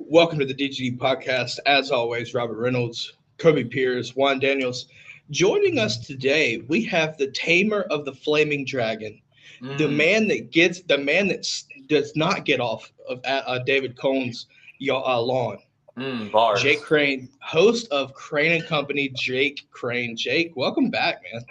Welcome to the DGD Podcast. As always, Robert Reynolds, Kobe Pierce, Juan Daniels. Joining us today, we have the tamer of the flaming dragon, the man that does not get off of David Cohn's lawn. Bars. Jake Crain, host of Crain and Company. Jake Crain. Jake, welcome back, man.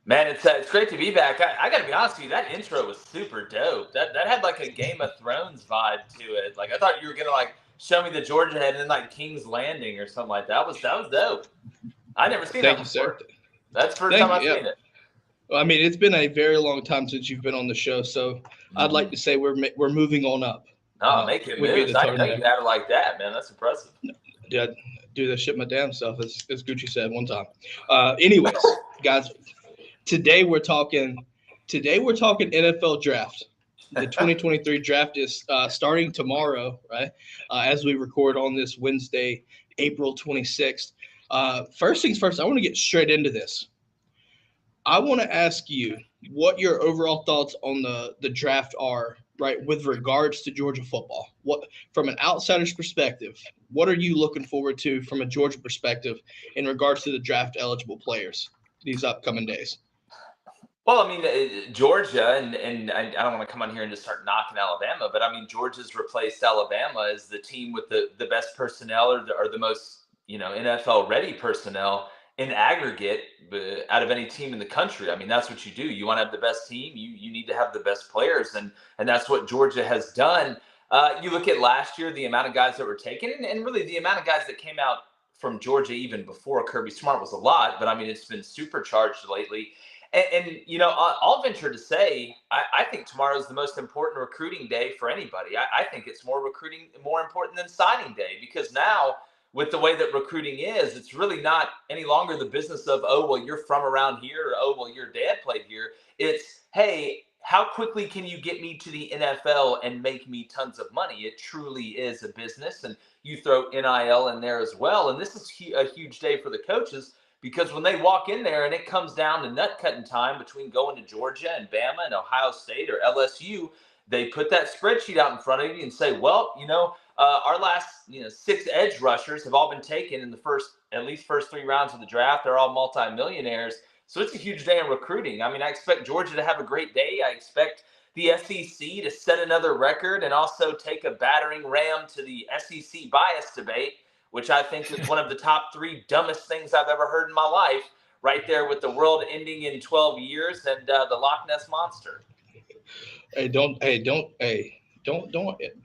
Man, it's great to be back. I got to be honest with you, that intro was super dope. That had like a Game of Thrones vibe to it. Like I thought you were gonna like show me the Georgia head and then like King's Landing or something like that. That was dope. I never seen that before. Sir. That's the first time I've seen it. Well, I mean, it's been a very long time since you've been on the show, so I'd like to say we're moving on up. No, making moves. I didn't know you had it like that, man. That's impressive. Yeah, do that shit my damn self, as Gucci said one time. Anyways, guys, today we're talking NFL draft. The 2023 draft is starting tomorrow, right? As we record on this Wednesday, April 26th. First things first, I want to get straight into this. I want to ask you what your overall thoughts on the draft are, right, with regards to Georgia football. What, from an outsider's perspective, what are you looking forward to from a Georgia perspective in regards to the draft eligible players these upcoming days? Well, I mean, Georgia, and I don't want to come on here and just start knocking Alabama, but I mean, Georgia's replaced Alabama as the team with the best personnel or the most, NFL-ready personnel in aggregate out of any team in the country. I mean, that's what you do. You want to have the best team. You need to have the best players, and that's what Georgia has done. You look at last year, the amount of guys that were taken, and really the amount of guys that came out from Georgia even before Kirby Smart was a lot, but I mean, it's been supercharged lately. And I'll venture to say, I think tomorrow is the most important recruiting day for anybody. I think it's more important than signing day, because now with the way that recruiting is, it's really not any longer the business of, oh, well, you're from around here, or, oh, well, your dad played here. It's, hey, how quickly can you get me to the NFL and make me tons of money? It truly is a business, and you throw NIL in there as well. And this is a huge day for the coaches, because when they walk in there and it comes down to nut cutting time between going to Georgia and Bama and Ohio State or LSU, they put that spreadsheet out in front of you and say, well, our last 6 edge rushers have all been taken in the first 3 rounds of the draft. They're all multimillionaires. So it's a huge day in recruiting. I mean, I expect Georgia to have a great day. I expect the SEC to set another record and also take a battering ram to the SEC bias debate, which I think is one of the top 3 dumbest things I've ever heard in my life, right there with the world ending in 12 years and the Loch Ness Monster.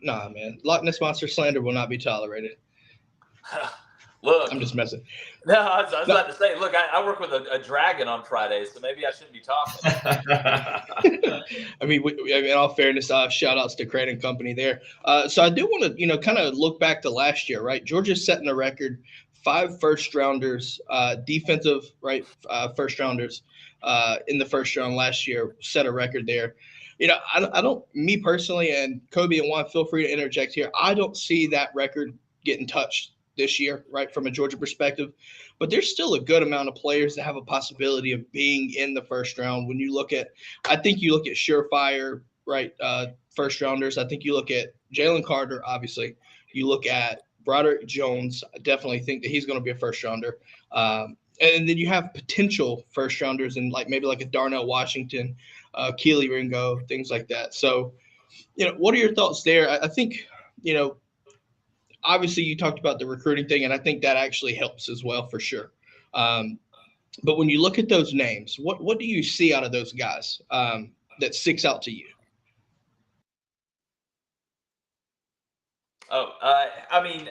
Nah, man. Loch Ness Monster slander will not be tolerated. Look, I'm just messing. No, I was about to say, look, I work with a dragon on Fridays, so maybe I shouldn't be talking. I mean, in all fairness, shout outs to Crain and Company there. So I do want to, kind of look back to last year, right? Georgia's setting a record, 5 first-rounders, defensive, right, first-rounders in the first round last year, set a record there. I don't, me personally, and Kobe and Juan, feel free to interject here, I don't see that record getting touched this year, right, from a Georgia perspective. But there's still a good amount of players that have a possibility of being in the first round. When you look at, I think you look at surefire, right, first rounders. I think you look at Jalen Carter, obviously. You look at Broderick Jones. I definitely think that he's going to be a first rounder. And then you have potential first rounders and maybe a Darnell Washington, Kelee Ringo, things like that. So, what are your thoughts there? I think, obviously you talked about the recruiting thing, and I think that actually helps as well for sure. But when you look at those names, what do you see out of those guys that sticks out to you? I mean,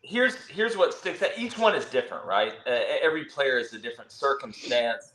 here's what sticks out. Each one is different, right? Every player is a different circumstance.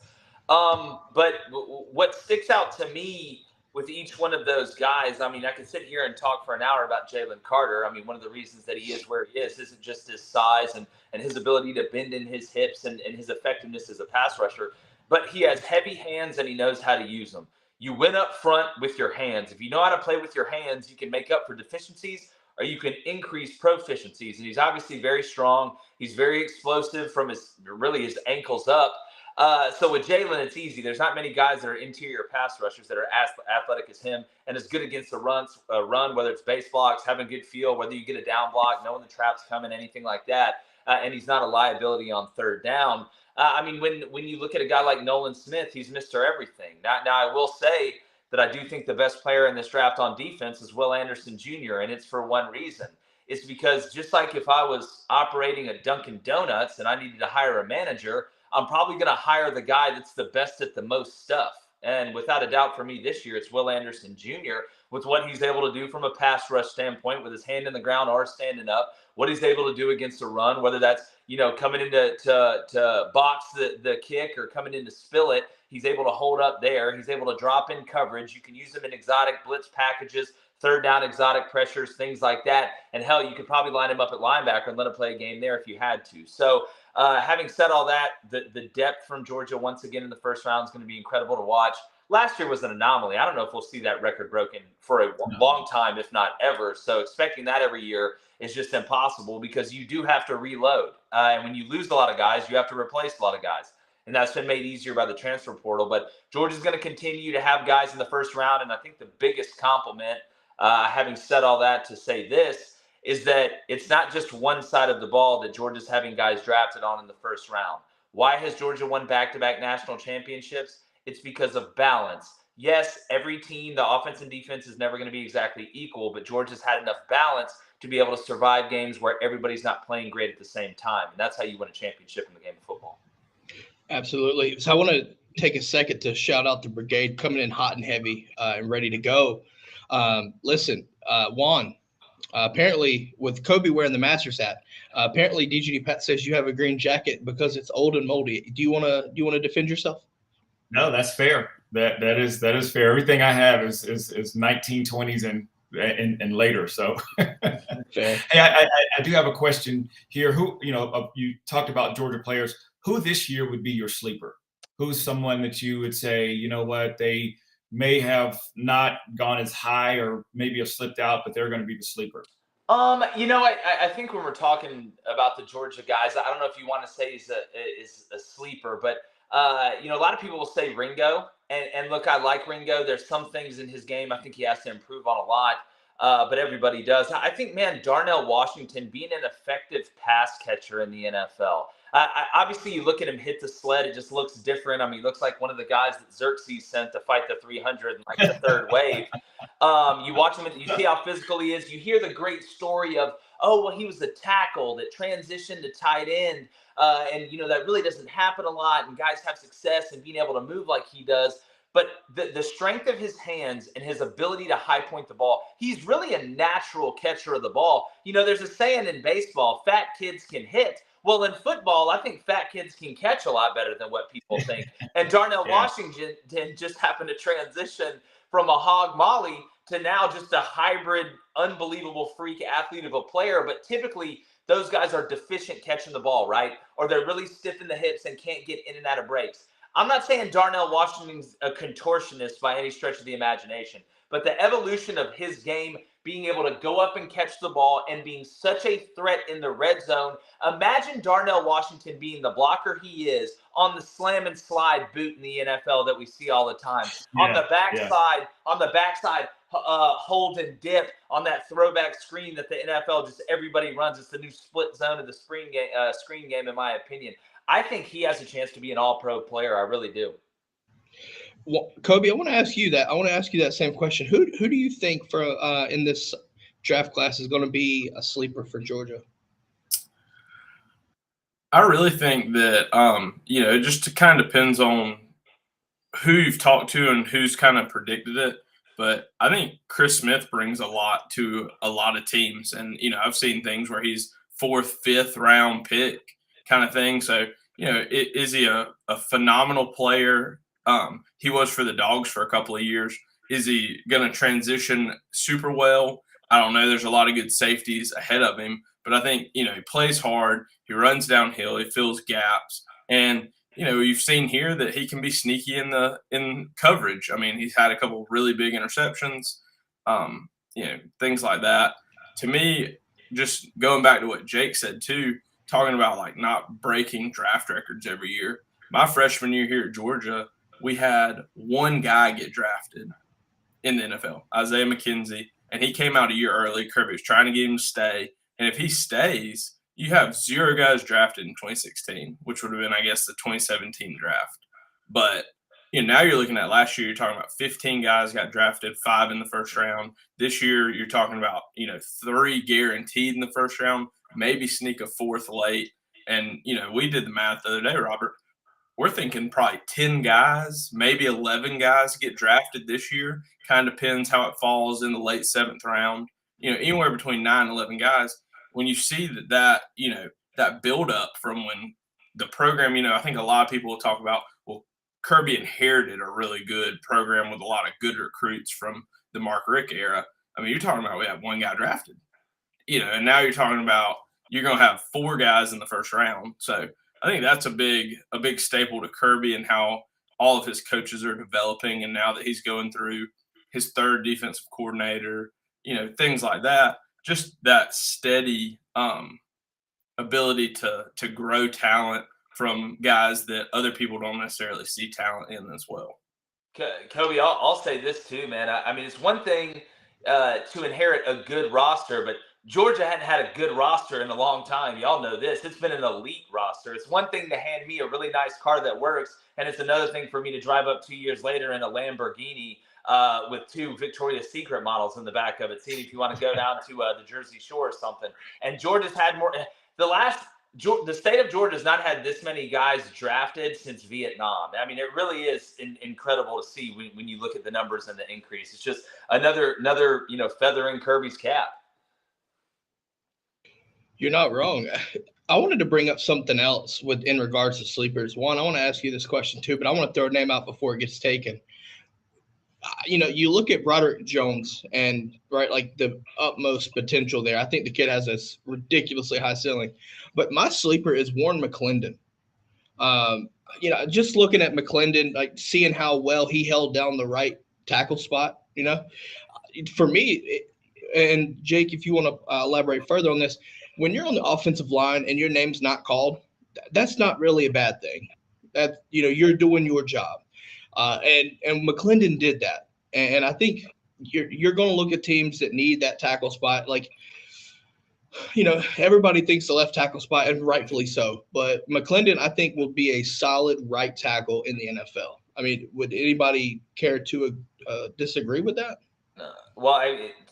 But what sticks out to me with each one of those guys, I mean, I could sit here and talk for an hour about Jalen Carter. I mean, one of the reasons that he is where he is isn't just his size and his ability to bend in his hips and his effectiveness as a pass rusher, but he has heavy hands and he knows how to use them. You win up front with your hands. If you know how to play with your hands, you can make up for deficiencies or you can increase proficiencies. And he's obviously very strong. He's very explosive from his ankles up. So with Jalen, it's easy. There's not many guys that are interior pass rushers that are as athletic as him and as good against the run, whether it's base blocks, having good feel, whether you get a down block, knowing the trap's coming, anything like that. And he's not a liability on third down. I mean, when you look at a guy like Nolan Smith, he's Mr. Everything. Now I will say that I do think the best player in this draft on defense is Will Anderson Jr., and it's for one reason. It's because just like if I was operating a Dunkin' Donuts and I needed to hire a manager, I'm probably going to hire the guy that's the best at the most stuff. And without a doubt for me this year, it's Will Anderson Jr. with what he's able to do from a pass rush standpoint with his hand in the ground or standing up, what he's able to do against a run, whether that's, coming into to box the kick or coming in to spill it. He's able to hold up there. He's able to drop in coverage. You can use him in exotic blitz packages, third down exotic pressures, things like that. And hell, you could probably line him up at linebacker and let him play a game there if you had to. So having said all that, the depth from Georgia once again in the first round is going to be incredible to watch. Last year was an anomaly. I don't know if we'll see that record broken for a long time, if not ever. So expecting that every year is just impossible because you do have to reload. And when you lose a lot of guys, you have to replace a lot of guys. And that's been made easier by the transfer portal. But Georgia's going to continue to have guys in the first round. And I think the biggest compliment, having said all that, to say this, is that it's not just one side of the ball that Georgia's having guys drafted on in the first round. Why has Georgia won back-to-back national championships? It's because of balance. Yes, every team, the offense and defense is never going to be exactly equal, but Georgia's had enough balance to be able to survive games where everybody's not playing great at the same time. And that's how you win a championship in the game of football. Absolutely. So I want to take a second to shout out the brigade coming in hot and heavy and ready to go. Listen, Juan, apparently with Kobe wearing the Masters hat, apparently DGD Pat says you have a green jacket because it's old and moldy. Do you want to defend yourself? No, that's fair. That is fair. Everything I have is 1920s and later. So, fair. Hey, I do have a question here. Who you talked about Georgia players. Who this year would be your sleeper? Who's someone that you would say, you know what, they may have not gone as high or maybe have slipped out, but they're going to be the sleeper? I think when we're talking about the Georgia guys, I don't know if you want to say is a sleeper, but a lot of people will say Ringo, and look, I like Ringo. There's some things in his game I think he has to improve on a lot, but everybody does. I think, man, Darnell Washington being an effective pass catcher in the NFL. Obviously, you look at him hit the sled, it just looks different. I mean, he looks like one of the guys that Xerxes sent to fight the 300 in like the third wave. You watch him, you see how physical he is. You hear the great story of, he was the tackle that transitioned to tight end. And that really doesn't happen a lot. And guys have success in being able to move like he does. But the strength of his hands and his ability to high point the ball, he's really a natural catcher of the ball. There's a saying in baseball, fat kids can hit. Well, in football, I think fat kids can catch a lot better than what people think. And Darnell Washington just happened to transition from a hog molly to now just a hybrid, unbelievable freak athlete of a player. But typically, those guys are deficient catching the ball, right? Or they're really stiff in the hips and can't get in and out of breaks. I'm not saying Darnell Washington's a contortionist by any stretch of the imagination, but the evolution of his game, being able to go up and catch the ball and being such a threat in the red zone. Imagine Darnell Washington being the blocker he is on the slam and slide boot in the NFL that we see all the time. On the backside, hold and dip on that throwback screen that the NFL just everybody runs. It's the new split zone of the screen game, in my opinion. I think he has a chance to be an all-pro player. I really do. Well, Kobe, I want to ask you that. I want to ask you that same question. Who do you think for in this draft class is going to be a sleeper for Georgia? I really think that it just kind of depends on who you've talked to and who's kind of predicted it. But I think Chris Smith brings a lot to a lot of teams, and I've seen things where he's 4th, 5th round pick kind of thing. So is he a phenomenal player? He was for the Dogs for a couple of years. Is he going to transition super well? I don't know. There's a lot of good safeties ahead of him, but I think, he plays hard. He runs downhill. He fills gaps. And, you've seen here that he can be sneaky in coverage. I mean, he's had a couple of really big interceptions, things like that. To me, just going back to what Jake said too, talking about like not breaking draft records every year. my freshman year here at Georgia, we had one guy get drafted in the NFL, Isaiah McKenzie, and he came out a year early. Kirby was trying to get him to stay. And if he stays, you have 0 guys drafted in 2016, which would have been, I guess, the 2017 draft. But now you're looking at last year, you're talking about 15 guys got drafted, 5 in the first round. This year, you're talking about, 3 guaranteed in the first round, maybe sneak a 4th late. And, we did the math the other day, Robert. We're thinking probably 10 guys, maybe 11 guys get drafted this year. Kind of depends how it falls in the late 7th round. Anywhere between 9 and 11 guys. When you see that buildup from when the program, I think a lot of people will talk about, well, Kirby inherited a really good program with a lot of good recruits from the Mark Richt era. I mean, you're talking about we have 1 guy drafted, and now you're talking about you're going to have 4 guys in the first round. So I think that's a big staple to Kirby and how all of his coaches are developing. And now that he's going through his 3rd defensive coordinator, things like that, just that steady ability to grow talent from guys that other people don't necessarily see talent in as well. Kobe, I'll say this too, man. I mean, it's one thing to inherit a good roster, but Georgia hadn't had a good roster in a long time. Y'all know this. It's been an elite roster. It's one thing to hand me a really nice car that works, and it's another thing for me to drive up 2 years later in a Lamborghini with 2 Victoria's Secret models in the back of it. See if you want to go down to the Jersey Shore or something. And Georgia's had more. The state of Georgia has not had this many guys drafted since Vietnam. I mean, it really is incredible to see when you look at the numbers and the increase. It's just another feather in Kirby's cap. You're not wrong. I wanted to bring up something else in regards to sleepers. One, I want to ask you this question too, but I want to throw a name out before it gets taken. You look at Broderick Jones and like the utmost potential there. I think the kid has a ridiculously high ceiling, but my sleeper is Warren McClendon. Just looking at McClendon, like seeing how well he held down the right tackle spot, for me, and Jake, if you want to elaborate further on this, when you're on the offensive line and your name's not called, that's not really a bad thing. That, you're doing your job. And McClendon did that. And I think you're going to look at teams that need that tackle spot. Like, everybody thinks the left tackle spot, and rightfully so. But McClendon, I think, will be a solid right tackle in the NFL. I mean, would anybody care to disagree with that? Well,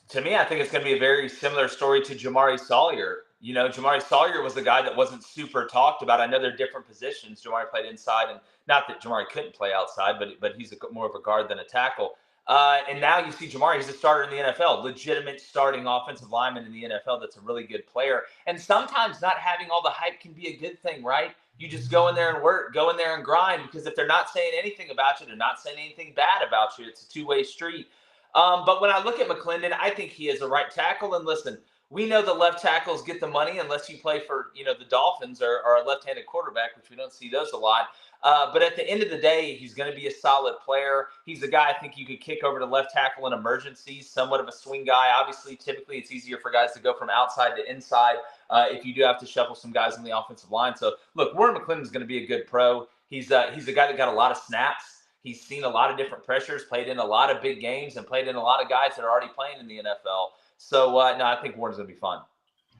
to me, I think it's going to be a very similar story to Jamari Sawyer. Jamari Sawyer was the guy that wasn't super talked about. I know they're different positions. Jamari played inside, and not that Jamari couldn't play outside, but he's more of a guard than a tackle. And now you see Jamari, he's a starter in the NFL, legitimate starting offensive lineman in the NFL that's a really good player. And sometimes not having all the hype can be a good thing, right? You just go in there and work, go in there and grind, because if they're not saying anything about you, they're not saying anything bad about you. It's a two-way street. But when I look at McClendon, I think he is a right tackle. And listen, we know the left tackles get the money unless you play for, the Dolphins or a left-handed quarterback, which we don't see those a lot. But at the end of the day, he's going to be a solid player. He's a guy I think you could kick over to left tackle in emergencies, somewhat of a swing guy. Obviously, typically it's easier for guys to go from outside to inside if you do have to shuffle some guys on the offensive line. So, look, Warren McClendon is going to be a good pro. He's a guy that got a lot of snaps. He's seen a lot of different pressures, played in a lot of big games, and played in a lot of guys that are already playing in the NFL. So, no, I think Warren's going to be fun.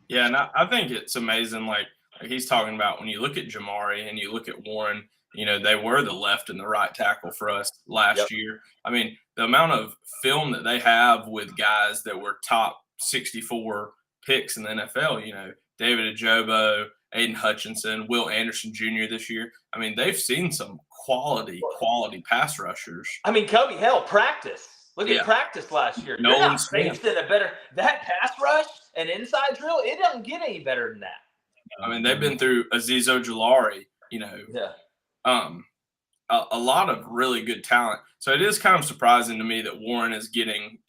Yeah, and I think it's amazing, like he's talking about when you look at Jamari and you look at Warren, they were the left and the right tackle for us last year. I mean, the amount of film that they have with guys that were top 64 picks in the NFL, David Ajobo, Aiden Hutchinson, Will Anderson Jr. this year. I mean, they've seen some quality pass rushers. I mean, Kobe, hell, practice. Look at practice last year. Nolan Smith. That pass rush and inside drill, it doesn't get any better than that. I mean, they've been through Azeez Ojulari, a lot of really good talent. So it is kind of surprising to me that Warren is getting,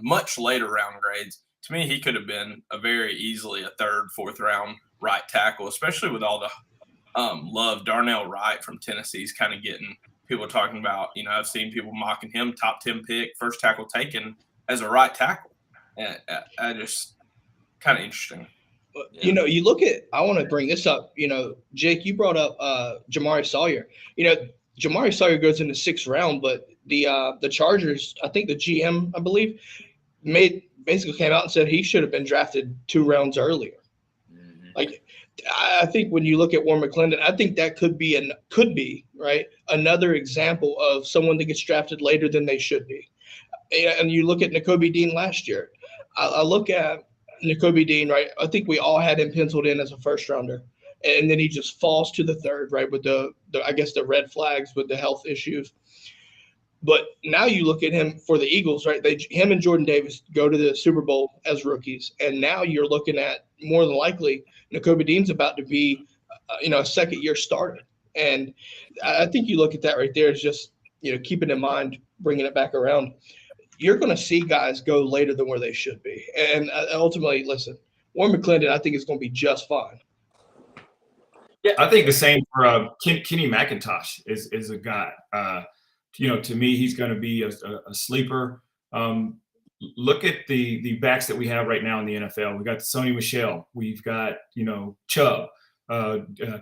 much later round grades. To me, he could have been very easily a 3rd, 4th round right tackle, especially with all the love. Darnell Wright from Tennessee is kind of getting people talking about, I've seen people mocking him, top 10 pick, first tackle taken as a right tackle. And I just kind of interesting. You know, you look at – I want to bring this up. You know, Jake, you brought up Jamari Sawyer. You know, Jamari Sawyer goes in the 6th round, but the Chargers, I think the GM, I believe, basically came out and said he should have been drafted 2 rounds earlier. Mm-hmm. Like, I think when you look at Warren McClendon, I think that could be right, another example of someone that gets drafted later than they should be. And you look at Nakobe Dean last year. I look at Nakobe Dean, right? I think we all had him penciled in as a 1st rounder, and then he just falls to the 3rd, right? With the I guess the red flags with the health issues. But now you look at him for the Eagles, right? Him and Jordan Davis go to the Super Bowl as rookies, and now you're looking at more than likely Nakobe Dean's about to be, a 2nd-year starter. And I think you look at that right there as just, keeping in mind, bringing it back around. You're going to see guys go later than where they should be. And ultimately, listen, Warren McClendon, I think, is going to be just fine. Yeah, I think the same for Kenny McIntosh is a guy. To me, he's going to be a sleeper. Look at the backs that we have right now in the NFL. We've got Sony Michel. We've got, Chubb,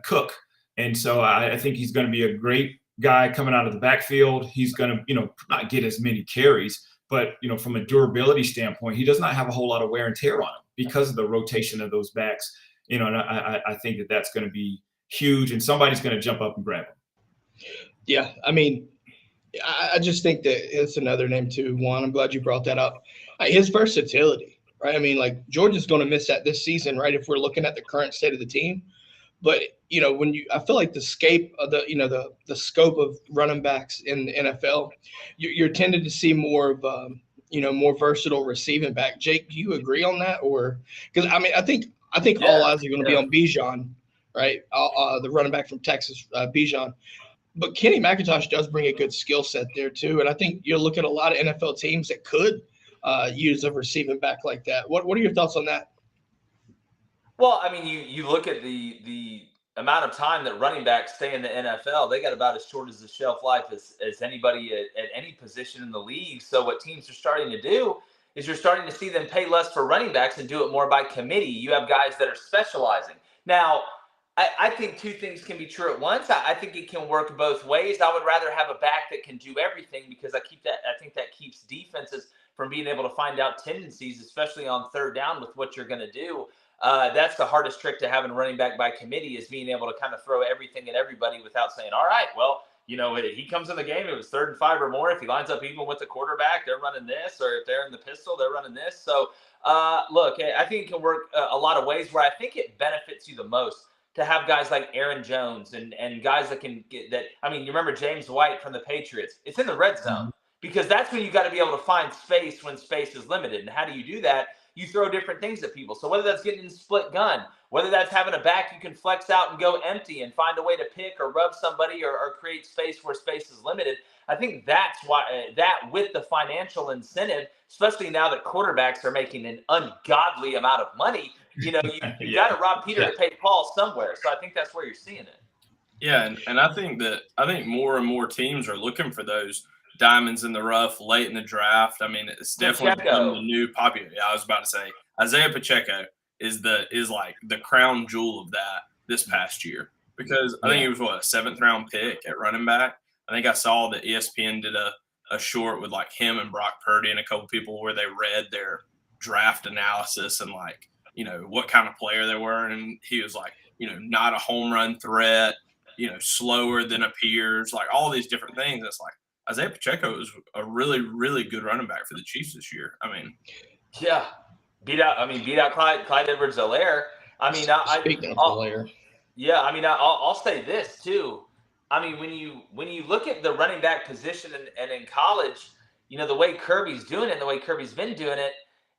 Cook. And so I think he's going to be a great guy coming out of the backfield. He's going to, not get as many carries, but, from a durability standpoint, he does not have a whole lot of wear and tear on him because of the rotation of those backs. And I think that's going to be huge, and somebody's going to jump up and grab him. Yeah, I mean, I just think that it's another name too, Juan. I'm glad you brought that up. His versatility, right? I mean, like, Georgia's going to miss that this season, right, if we're looking at the current state of the team. But, I feel like the scope of the scope of running backs in the NFL, you're tended to see more of, more versatile receiving back. Jake, do you agree on that? Or because, I mean, I think all eyes are going to be on Bijan, right? The running back from Texas, Bijan. But Kenny McIntosh does bring a good skill set there too. And I think you'll look at a lot of NFL teams that could use a receiving back like that. What are your thoughts on that? Well, I mean, you look at the amount of time that running backs stay in the NFL, they got about as short as the shelf life as anybody at any position in the league. So what teams are starting to do is you're starting to see them pay less for running backs and do it more by committee. You have guys that are specializing. Now, I think 2 things can be true at once. I think it can work both ways. I would rather have a back that can do everything because I think that keeps defenses from being able to find out tendencies, especially on 3rd down with what you're going to do. That's the hardest trick to have in running back by committee is being able to kind of throw everything at everybody without saying, all right, well, he comes in the game, it was 3rd and 5 or more. If he lines up even with the quarterback, they're running this, or if they're in the pistol, they're running this. So, look, I think it can work a lot of ways where I think it benefits you the most to have guys like Aaron Jones and guys that can get that. I mean, you remember James White from the Patriots. It's in the red zone because that's when you got to be able to find space when space is limited. And how do you do that? You throw different things at people. So whether that's getting in split gun, whether that's having a back you can flex out and go empty and find a way to pick or rub somebody or create space where space is limited, I think that's why that with the financial incentive, especially now that quarterbacks are making an ungodly amount of money, you got to rob Peter to pay Paul somewhere. So I think that's where you're seeing it. Yeah, and I think more and more teams are looking for those diamonds in the rough late in the draft. I mean, it's definitely become the new popular. Yeah, I was about to say Isaiah Pacheco is like the crown jewel of that this past year because I think he was a 7th round pick at running back. I think I saw that ESPN did a short with like him and Brock Purdy and a couple people where they read their draft analysis and like, what kind of player they were. And he was like, not a home run threat, slower than appears, like all these different things. It's like Isaiah Pacheco is a really, really good running back for the Chiefs this year. I mean, yeah, beat out Clyde Edwards-Helaire. I mean, I'll say this too. I mean, when you look at the running back position and in college, the way Kirby's doing it and the way Kirby's been doing it,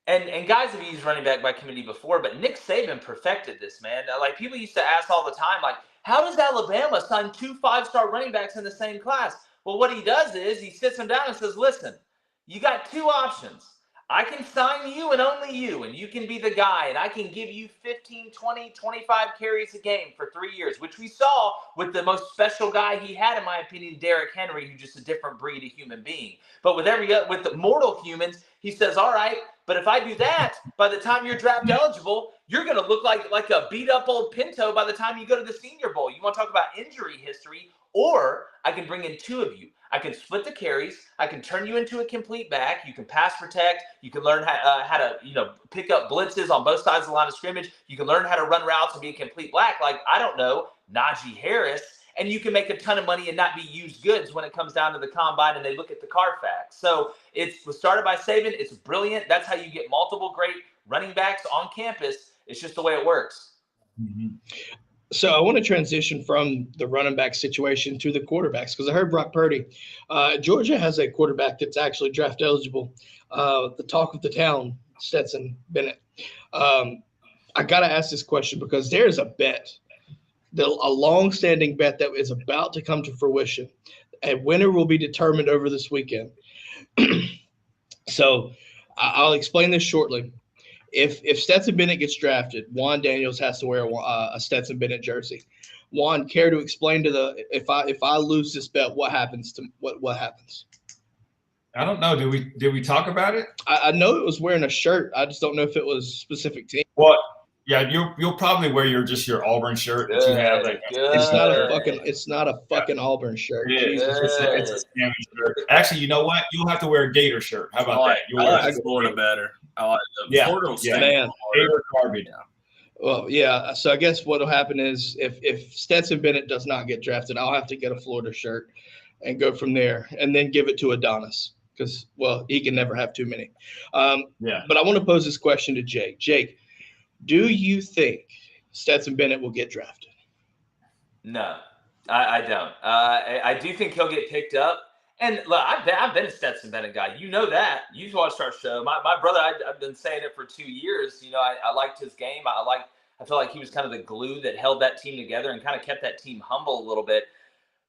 and guys have used running back by committee before, but Nick Saban perfected this, man. Like, people used to ask all the time, like, how does Alabama sign 2 5-star running backs in the same class? Well, what he does is he sits them down and says, listen, you got 2 options. I can sign you and only you, and you can be the guy, and I can give you 15, 20, 25 carries a game for 3 years, which we saw with the most special guy he had, in my opinion, Derrick Henry, who's just a different breed of human being. But with the mortal humans, He says, all right, but if I do that, by the time you're draft eligible, you're going to look like a beat up old Pinto by the time you go to the Senior Bowl. You want to talk about injury history, or I can bring in two of you. I can split the carries. I can turn you into a complete back. You can pass protect. You can learn how to pick up blitzes on both sides of the line of scrimmage. You can learn how to run routes and be a complete black. Like, I don't know, Najee Harris. And you can make a ton of money and not be used goods when it comes down to the combine and they look at the Carfax. So it was started by Saban. It's brilliant. That's how you get multiple great running backs on campus. It's just the way it works. Mm-hmm. So I want to transition from the running back situation to the quarterbacks, because I heard Brock Purdy. Georgia has a quarterback that's actually draft eligible. The talk of the town, Stetson Bennett. I got to ask this question because there's a bet, a long-standing bet that is about to come to fruition. A winner will be determined over this weekend. So I'll explain this shortly. If Stetson Bennett gets drafted, Juan Daniels has to wear a Stetson Bennett jersey. Juan, care to explain to if I lose this bet, what happens to what happens? I don't know. Did we talk about it? I know it was wearing a shirt. I just don't know if it was specific team. Well, yeah, you'll probably wear your Auburn shirt that you have. It's not a fucking Auburn shirt. It is. It's a Sammy shirt. Actually, you know what? You'll have to wear a Gator shirt. How about that? I like Florida better. I like the Florida will stay. Man. Gator garbage. Well, yeah. So I guess what'll happen is if Stetson Bennett does not get drafted, I'll have to get a Florida shirt and go from there, and then give it to Adonis because, well, he can never have too many. But I want to pose this question to Jake. Jake, do you think Stetson Bennett will get drafted? No, I don't. I do think he'll get picked up. And look, I've been a Stetson Bennett guy. You know that. You've watched our show. My brother, I've been saying it for 2 years. You know, I liked his game. I feel like he was kind of the glue that held that team together and kind of kept that team humble a little bit.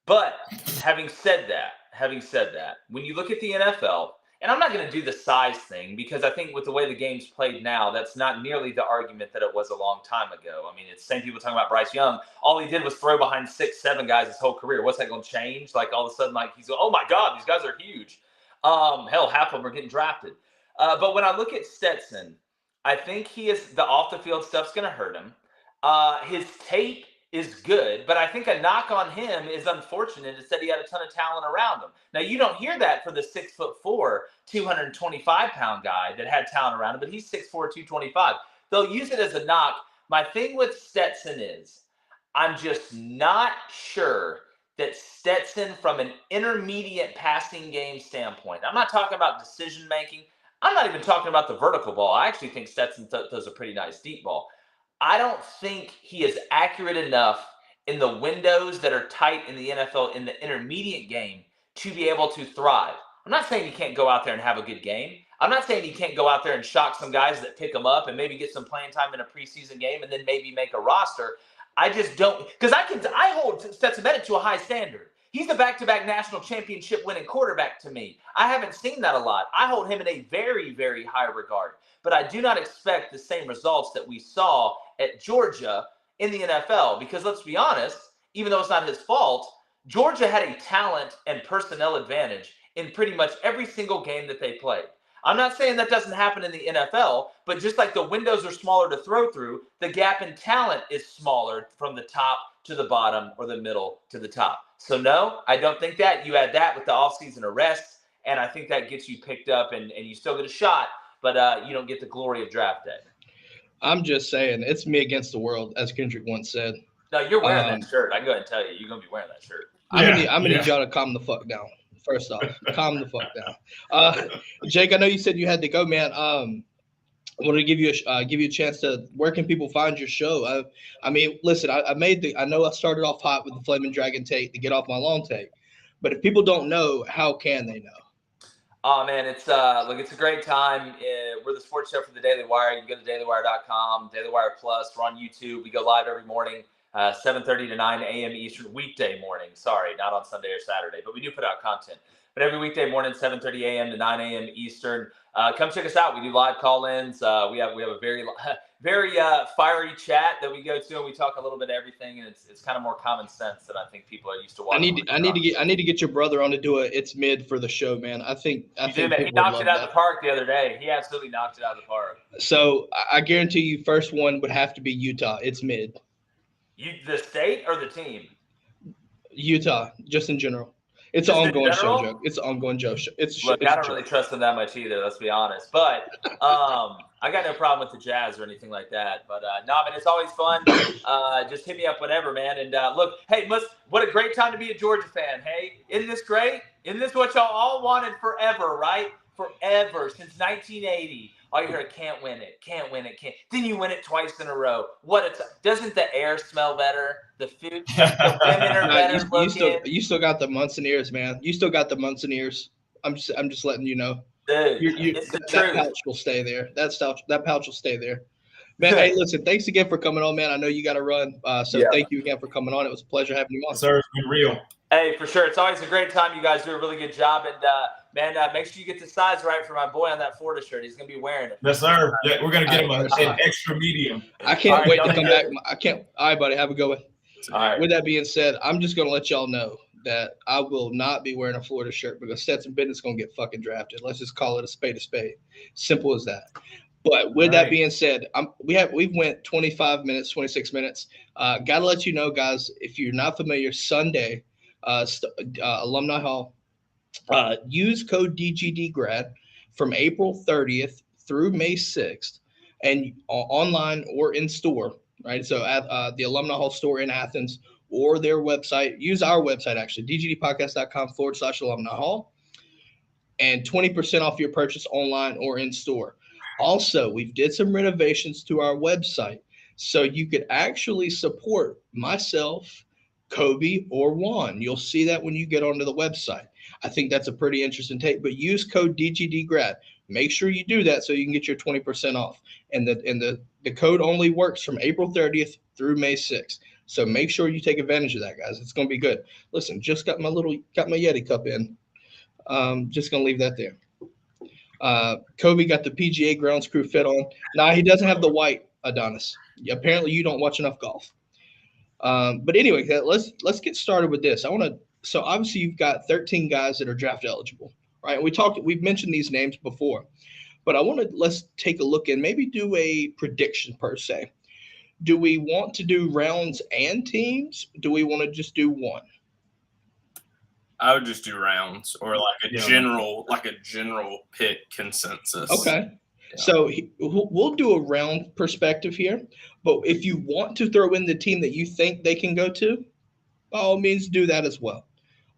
But having said that, when you look at the NFL, and I'm not going to do the size thing because I think with the way the game's played now, that's not nearly the argument that it was a long time ago. I mean, it's the same people talking about Bryce Young. All he did was throw behind 6, 7 guys his whole career. What's that going to change? Like all of a sudden, like he's going, oh my God, these guys are huge. Hell, half of them are getting drafted. But when I look at Stetson, I think the off the field stuff's going to hurt him. His tape is good, but I think a knock on him is unfortunate. It said he had a ton of talent around him. Now, you don't hear that for the 6'4", 225-pound guy that had talent around him, but he's 6'4", 225. They'll use it as a knock. My thing with Stetson is I'm just not sure that Stetson, from an intermediate passing game standpoint, I'm not talking about decision-making. I'm not even talking about the vertical ball. I actually think Stetson does a pretty nice deep ball. I don't think he is accurate enough in the windows that are tight in the NFL in the intermediate game to be able to thrive. I'm not saying he can't go out there and have a good game. I'm not saying he can't go out there and shock some guys that pick him up and maybe get some playing time in a preseason game and then maybe make a roster. I just don't, because I hold Stetson Bennett to a high standard. He's a back-to-back national championship winning quarterback to me. I haven't seen that a lot. I hold him in a very, very high regard. But I do not expect the same results that we saw at Georgia in the NFL. Because let's be honest, even though it's not his fault, Georgia had a talent and personnel advantage in pretty much every single game that they played. I'm not saying that doesn't happen in the NFL, but just like the windows are smaller to throw through, the gap in talent is smaller from the top to the bottom or the middle to the top. So no, I don't think that. You add that with the offseason arrests, and I think that gets you picked up and you still get a shot, but you don't get the glory of draft day. I'm just saying, it's me against the world, as Kendrick once said. No, you're wearing that shirt. I can go ahead and tell you, you're going to be wearing that shirt. I'm gonna need y'all to calm the fuck down. First off, calm the fuck down. Jake, I know you said you had to go, man. I wanted to give you a chance to. Where can people find your show? I mean, listen, I know I started off hot with the Flaming Dragon take to get off my lawn take, but if people don't know, how can they know? Oh man, it's it's a great time. We're the sports show for the Daily Wire. You can go to dailywire.com, Daily Wire Plus. We're on YouTube. We go live every morning. 7:30 to 9 a.m. Eastern, weekday morning. Sorry, not on Sunday or Saturday, but we do put out content. But every weekday morning, 7:30 a.m. to 9 a.m. Eastern. come check us out. We do live call-ins. We have a very fiery chat that we go to, and we talk a little bit of everything. And it's kind of more common sense than I think people are used to watching. I need to get your brother on to do It's Mid for the show, man. I think he knocked it out of the park the other day. He absolutely knocked it out of the park. So I guarantee you, first one would have to be Utah. It's Mid. The state or the team? Utah, just in general. It's an ongoing show, Joe. It's an ongoing Joe show. Look, I don't really trust them that much either, let's be honest. But I got no problem with the Jazz or anything like that. But man, it's always fun. Just hit me up whenever, man. And look, hey, what a great time to be a Georgia fan. Hey, isn't this great? Isn't this what y'all all wanted forever, right? Forever, since 1980. All you hear, can't win it. Then you win it twice in a row. Doesn't the air smell better? The food, the women are better looking. You still got the months and ears, man. You still got the months and ears. I'm just letting you know. Dude, it's the truth. That pouch will stay there. That pouch will stay there. Man, hey, listen, thanks again for coming on, man. I know you got to run. Thank you again for coming on. It was a pleasure having you on. Sir, it's been real. Hey, for sure. It's always a great time. You guys do a really good job. And, man, make sure you get the size right for my boy on that Florida shirt. He's going to be wearing it. Yes, sir. Yeah, we're going to get him an extra medium. I can't wait to come back. All right, buddy. Have a good one. All right. With that being said, I'm just going to let y'all know that I will not be wearing a Florida shirt because Stetson Bennett's going to get fucking drafted. Let's just call it a spade a spade. Simple as that. But with that being said, we've went 25 minutes, 26 minutes. Got to let you know, guys, if you're not familiar, Sunday, Alumni Hall, use code DGDGrad from April 30th through May 6th, and online or in store, right? So at the Alumni Hall store in Athens or their website, use our website actually, dgdpodcast.com/Alumni Hall, and 20% off your purchase online or in store. Also, we've did some renovations to our website, so you could actually support myself, Kobe, or Juan. You'll see that when you get onto the website. I think that's a pretty interesting take, but use code DGDGrad. Make sure you do that so you can get your 20% off. And the code only works from April 30th through May 6th. So make sure you take advantage of that, guys. It's going to be good. Listen, just got my Yeti cup in. Just going to leave that there. Kobe got the PGA Grounds Crew fit on. Nah, he doesn't have the white Adonis. Apparently you don't watch enough golf. But anyway, let's get started with this. So obviously you've got 13 guys that are draft eligible, right? We've mentioned these names before, but let's take a look and maybe do a prediction per se. Do we want to do rounds and teams? Do we want to just do one? I would just do rounds or like a general pick consensus. Okay. Yeah. So we'll do a round perspective here, but if you want to throw in the team that you think they can go to, by all means do that as well.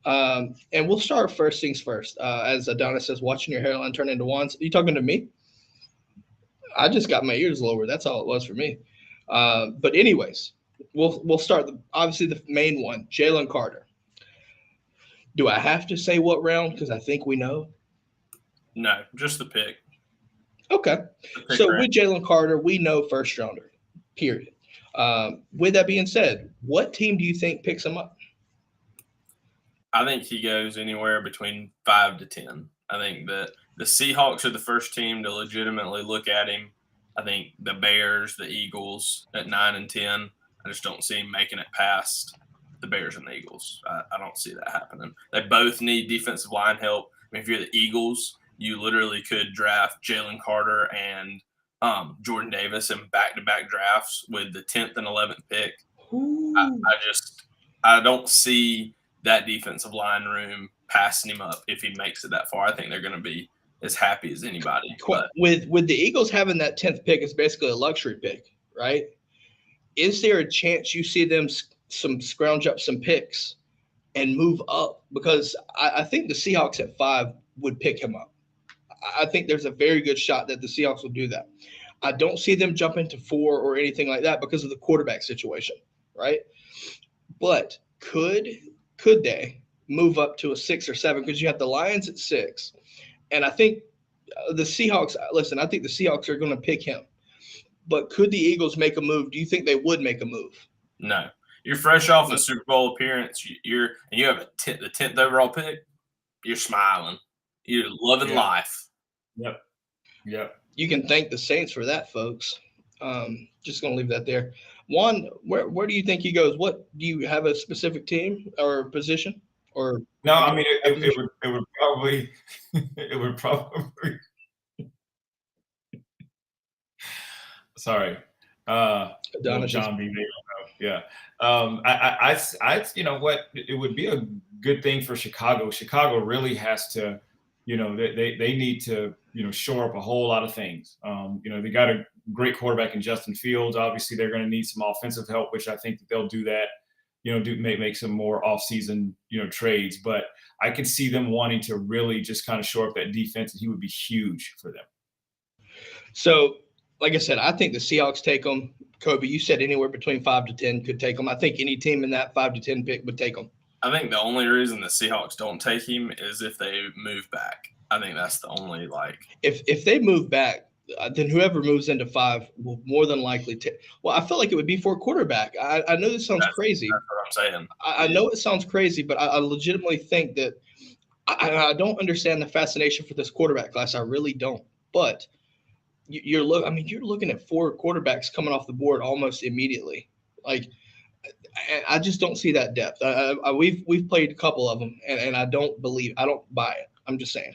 And we'll start first things first. As Adonis says, watching your hairline turn into wands. Are you talking to me? I just got my ears lowered. That's all it was for me. But anyways, we'll start obviously the main one, Jalen Carter. Do I have to say what round? Because I think we know. No, just the pick. Okay. So with Jalen Carter, we know first rounder, period. With that being said, what team do you think picks him up? I think he goes anywhere between 5 to 10. I think that the Seahawks are the first team to legitimately look at him. I think the Bears, the Eagles at 9 and 10. I just don't see him making it past the Bears and the Eagles. I don't see that happening. They both need defensive line help. I mean, if you're the Eagles, you literally could draft Jalen Carter and Jordan Davis in back-to-back drafts with the 10th and 11th pick. I don't see that defensive line room passing him up if he makes it that far. I think they're going to be as happy as anybody. But with the Eagles having that 10th pick, it's basically a luxury pick, right? Is there a chance you see them scrounge up some picks and move up? Because I think the Seahawks at 5 would pick him up. I think there's a very good shot that the Seahawks will do that. I don't see them jumping to 4 or anything like that because of the quarterback situation, right? But could they move up to a 6 or 7? Because you have the Lions at 6. And I think the Seahawks – listen, I think the Seahawks are going to pick him. But could the Eagles make a move? Do you think they would make a move? No. You're fresh off a Super Bowl appearance. You have the 10th overall pick. You're smiling. You're loving life. Yep. Yeah. You can thank the Saints for that, folks. Just going to leave that there. Juan, where do you think he goes? What do you have a specific team or position? Or no, I mean it would probably it would probably sorry. John B. Yeah. I you know what, it would be a good thing for Chicago. Chicago really has to, you know, they need to, you know, shore up a whole lot of things. You know, they got a great quarterback in Justin Fields. Obviously, they're going to need some offensive help, which I think that they'll do that. You know, make some more offseason, you know, trades. But I could see them wanting to really just kind of shore up that defense, and he would be huge for them. So, like I said, I think the Seahawks take them. Kobe, you said anywhere between 5 to 10 could take them. I think any team in that 5 to 10 pick would take them. I think the only reason the Seahawks don't take him is if they move back. I think that's the only, like. If they move back, then whoever moves into 5 will more than likely take. Well, I feel like it would be for a quarterback. I know this sounds crazy. That's what I'm saying. I know it sounds crazy, but I legitimately think that I don't understand the fascination for this quarterback class. I really don't. But you're looking at 4 quarterbacks coming off the board almost immediately. Like, I just don't see that depth. We've played a couple of them, and I don't buy it. I'm just saying.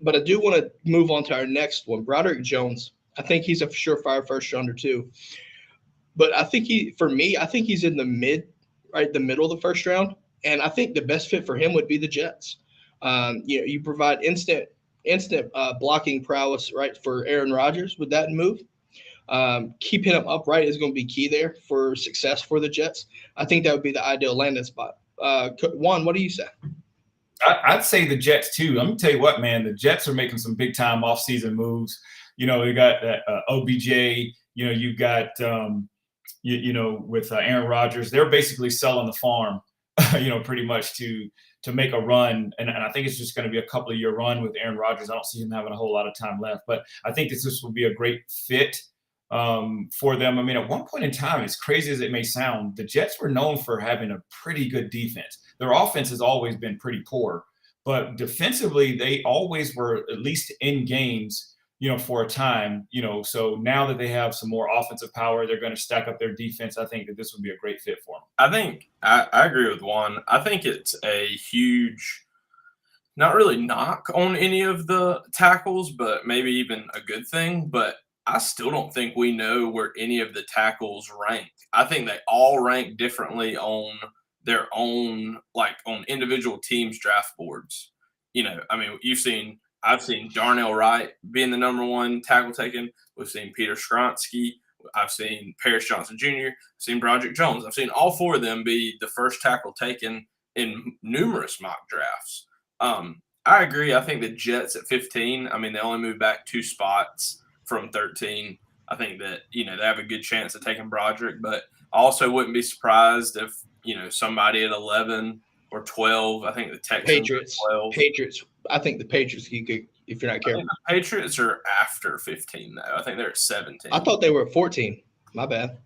But I do want to move on to our next one, Broderick Jones. I think he's a surefire first rounder too. But I think he's in the middle of the first round. And I think the best fit for him would be the Jets. You provide instant blocking prowess, right, for Aaron Rodgers with that move. Keeping him upright is going to be key there for success for the Jets. I think that would be the ideal landing spot. Juan, what do you say? I'd say the Jets too. I'm gonna tell you what, man, the Jets are making some big time offseason moves. You know, you got OBJ. You know, you've got with Aaron Rodgers. They're basically selling the farm, you know, pretty much to make a run. And I think it's just going to be a couple of year run with Aaron Rodgers. I don't see him having a whole lot of time left, but I think this will be a great fit for them. I mean, at one point in time, as crazy as it may sound, the Jets were known for having a pretty good defense. Their offense has always been pretty poor, but defensively, they always were at least in games, you know, for a time, you know. So now that they have some more offensive power, they're going to stack up their defense. I think that this would be a great fit for them. I think I agree with Juan. I think it's a huge, not really knock on any of the tackles, but maybe even a good thing. But I still don't think we know where any of the tackles rank. I think they all rank differently on their own, like on individual teams' draft boards. You know, I mean, I've seen Darnell Wright being the number 1 tackle taken. We've seen Peter Skronsky. I've seen Paris Johnson Jr. I've seen Broderick Jones. I've seen all 4 of them be the first tackle taken in numerous mock drafts. I agree. I think the Jets at 15, I mean, they only moved back 2 spots from 13. I think that, you know, they have a good chance of taking Broderick, but I also wouldn't be surprised if, you know, somebody at 11 or 12. I think the Texans Patriots. 12. Patriots. I think the Patriots, you could, if you're not careful. The Patriots are after 15, though. I think they're at 17. I thought they were at 14. My bad.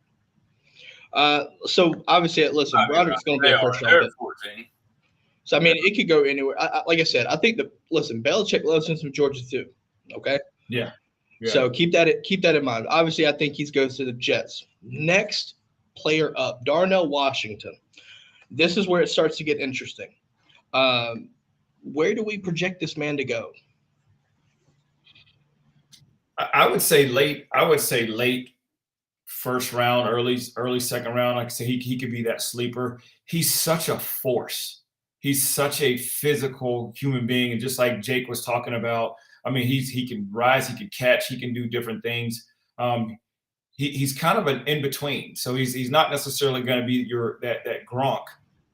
So obviously, listen, Broderick's going to be a first round pick. 14. So I mean, it could go anywhere. Like I said, I think Belichick loves him some Georgia too. Okay. Yeah. So keep that in mind. Obviously, I think he goes to the Jets. Next player up, Darnell Washington. This is where it starts to get interesting. Where do we project this man to go? I would say late first round, early second round. Like I say, he could be that sleeper. He's such a force. He's such a physical human being, and just like Jake was talking about, I mean, he can rise, he can catch, he can do different things. He's kind of an in between, so he's not necessarily going to be that Gronk,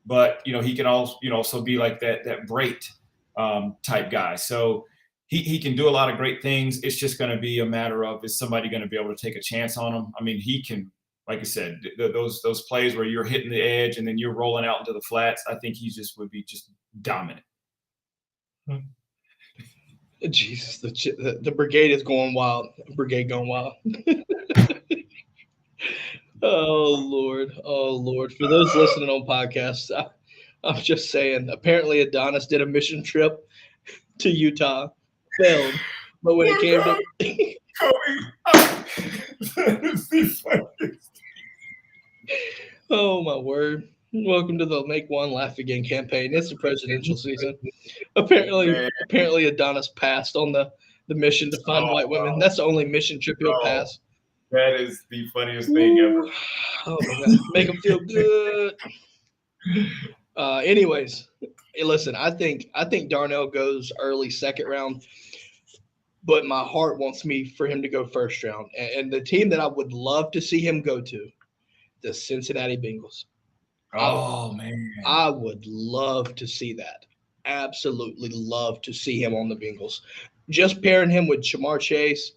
but you know, he can also be like that Brait type guy. So he can do a lot of great things. It's just going to be a matter of, is somebody going to be able to take a chance on him? I mean, he can, like I said, those plays where you're hitting the edge and then you're rolling out into the flats. I think he would be just dominant. Jesus, the brigade is going wild. Brigade going wild. Oh Lord! For those listening on podcasts, I'm just saying. Apparently, Adonis did a mission trip to Utah, failed, But when it came to That is the funniest. oh my word. Welcome to the Make One Laugh Again campaign. It's the presidential season. Apparently Adonis passed on the mission to find white women. That's the only mission trip he'll pass. That is the funniest thing ever. Oh my God. Make him feel good. Anyways, listen, I think Darnell goes early second round, but my heart wants me for him to go first round. And the team that I would love to see him go to, the Cincinnati Bengals. Oh, man. I would love to see that. Absolutely love to see him on the Bengals. Just pairing him with Jamar Chase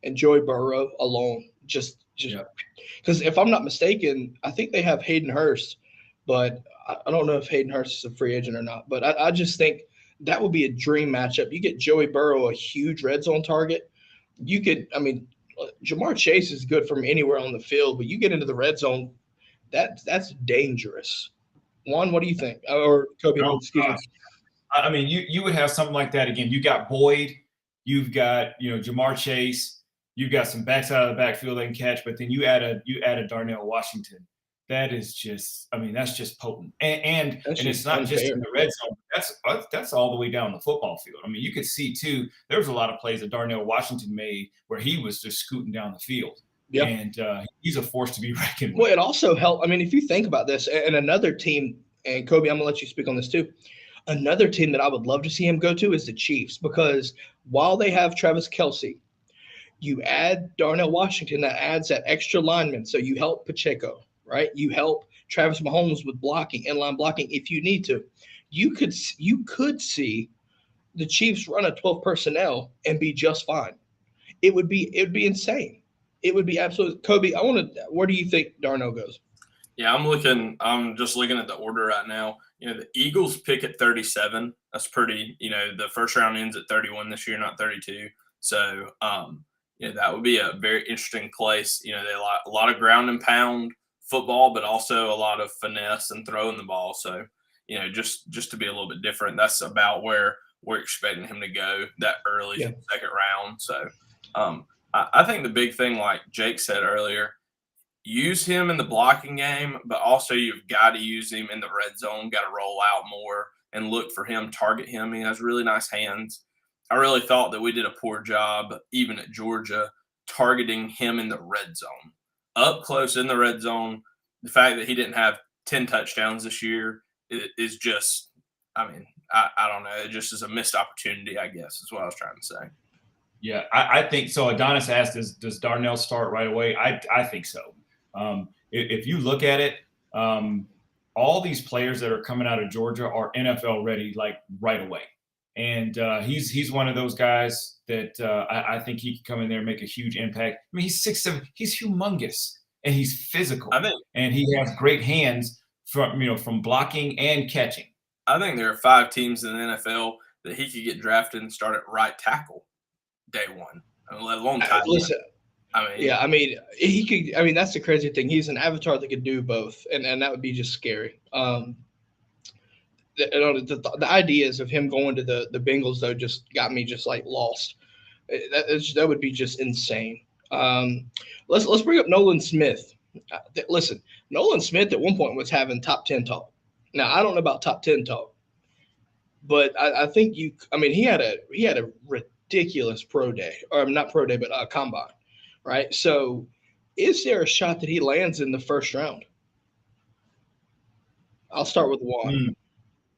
and Joey Burrow alone. Just because if I'm not mistaken, I think they have Hayden Hurst, but I don't know if Hayden Hurst is a free agent or not. But I just think that would be a dream matchup. You get Joey Burrow, a huge red zone target. Jamar Chase is good from anywhere on the field, but you get into the red zone, that's dangerous. Juan, what do you think? Or Kobe, excuse me. I mean, you would have something like that again. You got Boyd, you've got Jamar Chase, you've got some backs out of the backfield they can catch, but then you add a Darnell Washington. That is just, that's just potent. And it's not just in the red zone. That's all the way down the football field. I mean, you could see too. There was a lot of plays that Darnell Washington made where he was just scooting down the field. Yeah, and he's a force to be reckoned with. Well, it also helped. I mean, if you think about this, and another team, and Kobe, I'm gonna let you speak on this too. Another team that I would love to see him go to is the Chiefs, because while they have Travis Kelce, you add Darnell Washington, that adds that extra lineman. So you help Pacheco, right? You help Travis Mahomes with blocking, inline blocking if you need to. You could see the Chiefs run a 12 personnel and be just fine. It would be insane. It would be absolutely. Kobe, where do you think Darnell goes? Yeah, I'm just looking at the order right now. The Eagles pick at 37. That's pretty, the first round ends at 31 this year, not 32. So, that would be a very interesting place. They a lot of ground and pound football, but also a lot of finesse and throwing the ball. So, just to be a little bit different, that's about where we're expecting him to go, that early second round. So, I think the big thing, like Jake said earlier, use him in the blocking game, but also you've got to use him in the red zone, got to roll out more and look for him, target him. He has really nice hands. I really thought that we did a poor job, even at Georgia, targeting him in the red zone. Up close in the red zone, the fact that he didn't have 10 touchdowns this year is just, I don't know. It just is a missed opportunity, I guess, is what I was trying to say. Yeah, I think so. Adonis asked, does Darnell start right away? I think so. If you look at it, all these players that are coming out of Georgia are NFL ready, like right away. And he's one of those guys that I think he can come in there and make a huge impact. I mean, he's 6'7", he's humongous, and he's physical. And he has great hands from blocking and catching. I think there are 5 teams in the NFL that he could get drafted and start at right tackle day one, let alone tight end. Listen, he could. That's the crazy thing. He's an avatar that could do both, and that would be just scary. The ideas of him going to the Bengals though just got me just like lost. That would be just insane. Let's bring up Nolan Smith. Listen, Nolan Smith at one point was having top 10 talk. Now I don't know about top 10 talk, but I think he had a ridiculous pro day, or not pro day, but combine, right? So, is there a shot that he lands in the first round? I'll start with Juan.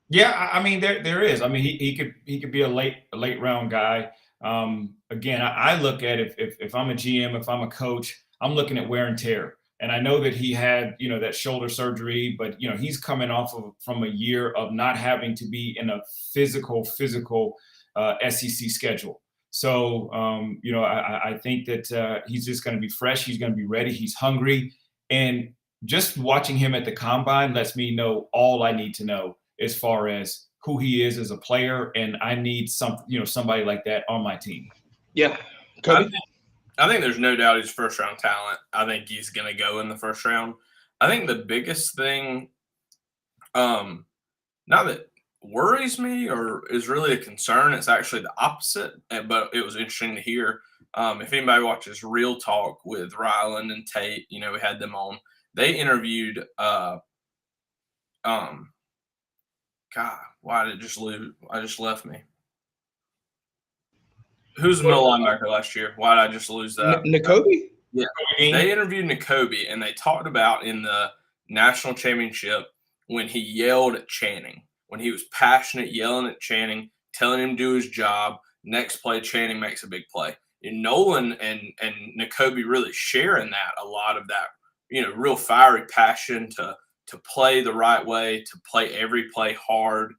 Yeah, there is. He could be a late round guy. Again, I look at if I'm a GM, if I'm a coach, I'm looking at wear and tear. And I know that he had, that shoulder surgery, but he's coming off from a year of not having to be in a physical SEC schedule. So, I think that he's just going to be fresh. He's going to be ready. He's hungry. And just watching him at the combine lets me know all I need to know as far as who he is as a player. And I need somebody like that on my team. Yeah. Kobe? I think there's no doubt he's first round talent. I think he's going to go in the first round. I think the biggest thing, not that worries me or is really a concern. It's actually the opposite, but it was interesting to hear. If anybody watches Real Talk with Ryland and Tate, we had them on. They interviewed God, why did it just lose? I just left me. Who's the middle linebacker last year? Why did I just lose that? Nakobe? Yeah. They interviewed Nakobe, and they talked about in the national championship when he yelled at Channing, when he was passionate, yelling at Channing, telling him to do his job. Next play, Channing makes a big play. And Nolan and Nakobe really share in that, a lot of that, real fiery passion to play the right way, to play every play hard,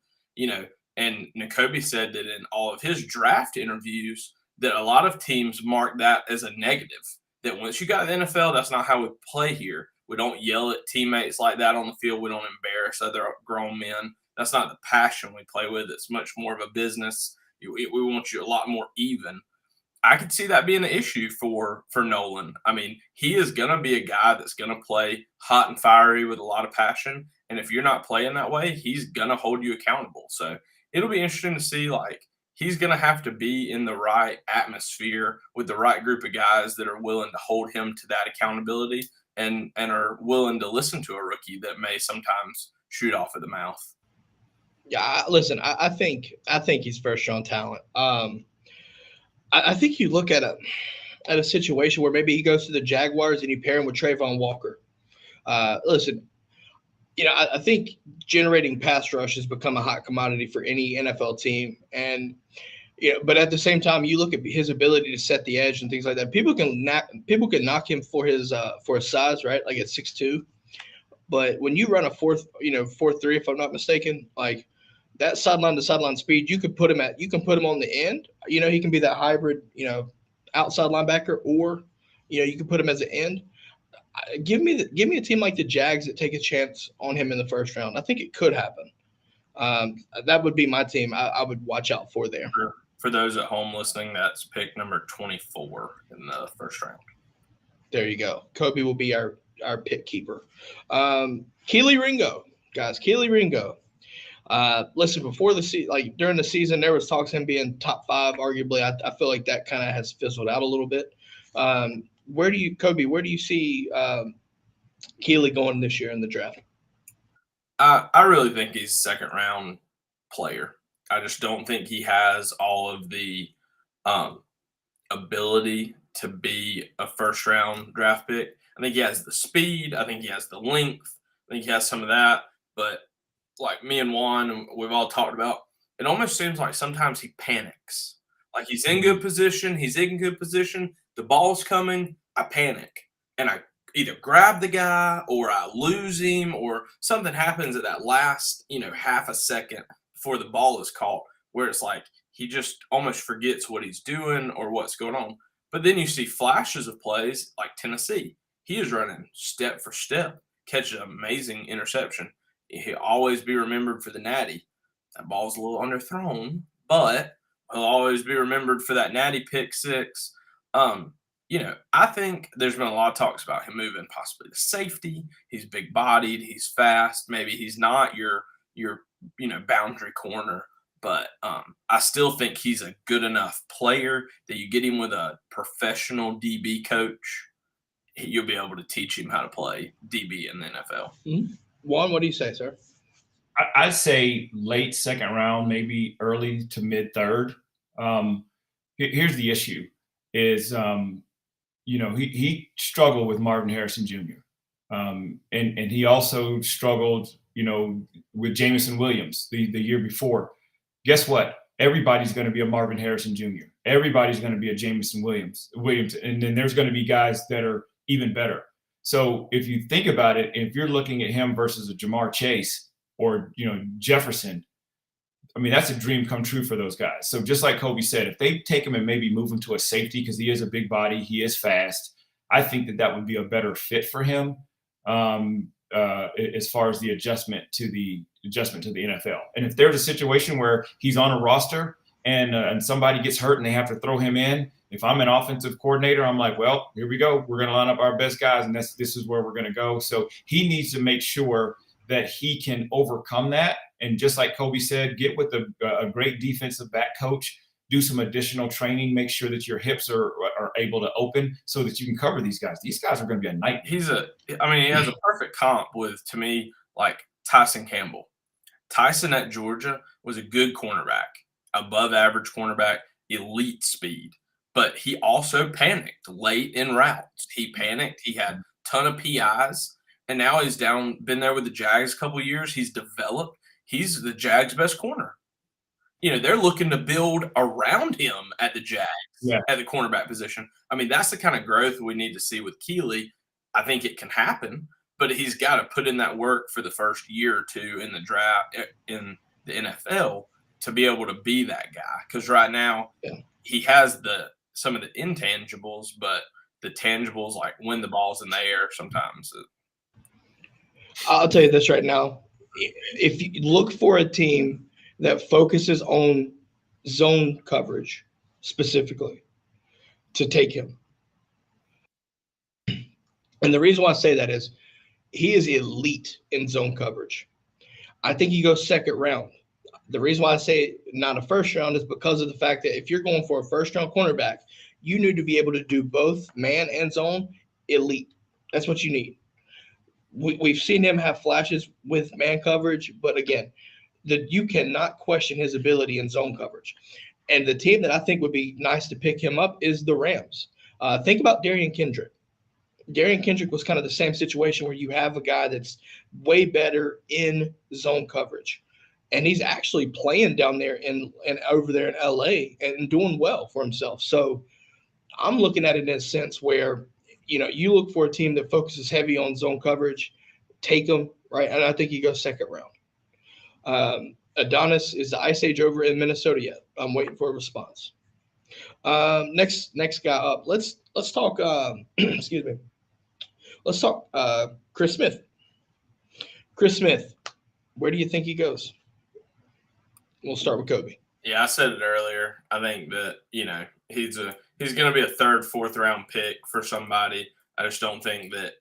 And Nakobe said that in all of his draft interviews that a lot of teams mark that as a negative, that once you got the NFL, that's not how we play here. We don't yell at teammates like that on the field. We don't embarrass other grown men. That's not the passion we play with. It's much more of a business. We want you a lot more even. I could see that being an issue for Nolan. I mean, he is going to be a guy that's going to play hot and fiery with a lot of passion. And if you're not playing that way, he's going to hold you accountable. So it'll be interesting to see, he's going to have to be in the right atmosphere with the right group of guys that are willing to hold him to that accountability and are willing to listen to a rookie that may sometimes shoot off of the mouth. Yeah, listen, I think he's first-round talent. I think you look at a situation where maybe he goes to the Jaguars and you pair him with Trayvon Walker. Listen, I think generating pass rush has become a hot commodity for any NFL team. And, but at the same time, you look at his ability to set the edge and things like that. People can knock him for his size, right? Like at 6'2". But when you run a 4.3, if I'm not mistaken, that sideline to sideline speed, you can put him on the end. He can be that hybrid, outside linebacker, or, you can put him as an end. Give me a team like the Jags that take a chance on him in the first round. I think it could happen. That would be my team. I would watch out for there. For those at home listening, that's pick number 24 in the first round. There you go. Kobe will be our pick keeper. Kelee Ringo, guys. Kelee Ringo. Listen, before the season, during the season, there was talks of him being top 5. Arguably, I feel like that kind of has fizzled out a little bit. Where do you see Kelee going this year in the draft? I really think he's a second-round player. I just don't think he has all of the ability to be a first-round draft pick. I think he has the speed. I think he has the length. I think he has some of that. But like me and Juan, we've all talked about, it almost seems like sometimes he panics. Like he's in good position. The ball's coming. I panic. And I either grab the guy or I lose him or something happens at that last, half a second before the ball is caught where it's like he just almost forgets what he's doing or what's going on. But then you see flashes of plays like Tennessee. He is running step for step, catches an amazing interception. He'll always be remembered for the natty. That ball's a little underthrown, but he'll always be remembered for that natty pick 6. I think there's been a lot of talks about him moving possibly to safety. He's big-bodied. He's fast. Maybe he's not your boundary corner, but I still think he's a good enough player that you get him with a professional DB coach, you'll be able to teach him how to play DB in the NFL. Mm-hmm. Juan, what do you say, sir? I'd say late second round, maybe early to mid third. Here's the issue is, he struggled with Marvin Harrison Jr. And he also struggled, with Jameson Williams the year before. Guess what? Everybody's going to be a Marvin Harrison Jr. Everybody's going to be a Jameson Williams. And then there's going to be guys that are even better. So if you think about it, if you're looking at him versus a Jamar Chase or, Jefferson, I mean, that's a dream come true for those guys. So just like Kobe said, if they take him and maybe move him to a safety because he is a big body, he is fast, I think that would be a better fit for him as far as the adjustment to the NFL. And if there's a situation where he's on a roster and somebody gets hurt and they have to throw him in, if I'm an offensive coordinator, I'm like, well, here we go. We're going to line up our best guys, and this is where we're going to go. So he needs to make sure that he can overcome that And just like Kobe said, get with a great defensive back coach, do some additional training, make sure that your hips are able to open so that you can cover these guys. These guys are going to be a nightmare. He has a perfect comp with, to me, like Tyson Campbell. Tyson at Georgia was a good cornerback, above average cornerback, elite speed. But he also panicked late in routes. He panicked. He had a ton of PIs. And now he's been there with the Jags a couple of years. He's developed. He's the Jags' best corner. They're looking to build around him at the Jags, at the cornerback position. I mean, that's the kind of growth we need to see with Kelee. I think it can happen, but he's got to put in that work for the first year or two in the draft, in the NFL, to be able to be that guy. Because right now, he has some of the intangibles, but the tangibles, like when the ball's in the air, sometimes. I'll tell you this right now. If you look for a team that focuses on zone coverage specifically to take him. And the reason why I say that is he is elite in zone coverage. I think he goes second round. The reason why I say not a first round is because of the fact that if you're going for a first round cornerback, you need to be able to do both man and zone elite. That's what you need. We've seen him have flashes with man coverage, but again, you cannot question his ability in zone coverage. And the team that I think would be nice to pick him up is the Rams. Think about Darian Kendrick. Darian Kendrick was kind of the same situation where you have a guy that's way better in zone coverage. And he's actually playing down there and over there in LA and doing well for himself. So I'm looking at it in a sense where, you look for a team that focuses heavy on zone coverage, take them, right? And I think he goes second round. Adonis, is the Ice Age over in Minnesota yet? I'm waiting for a response. Next guy up. Let's talk. Excuse me. Let's talk Chris Smith. Chris Smith, where do you think he goes? We'll start with Kobe. Yeah, I said it earlier. I think that he's going to be a third, fourth round pick for somebody. I just don't think that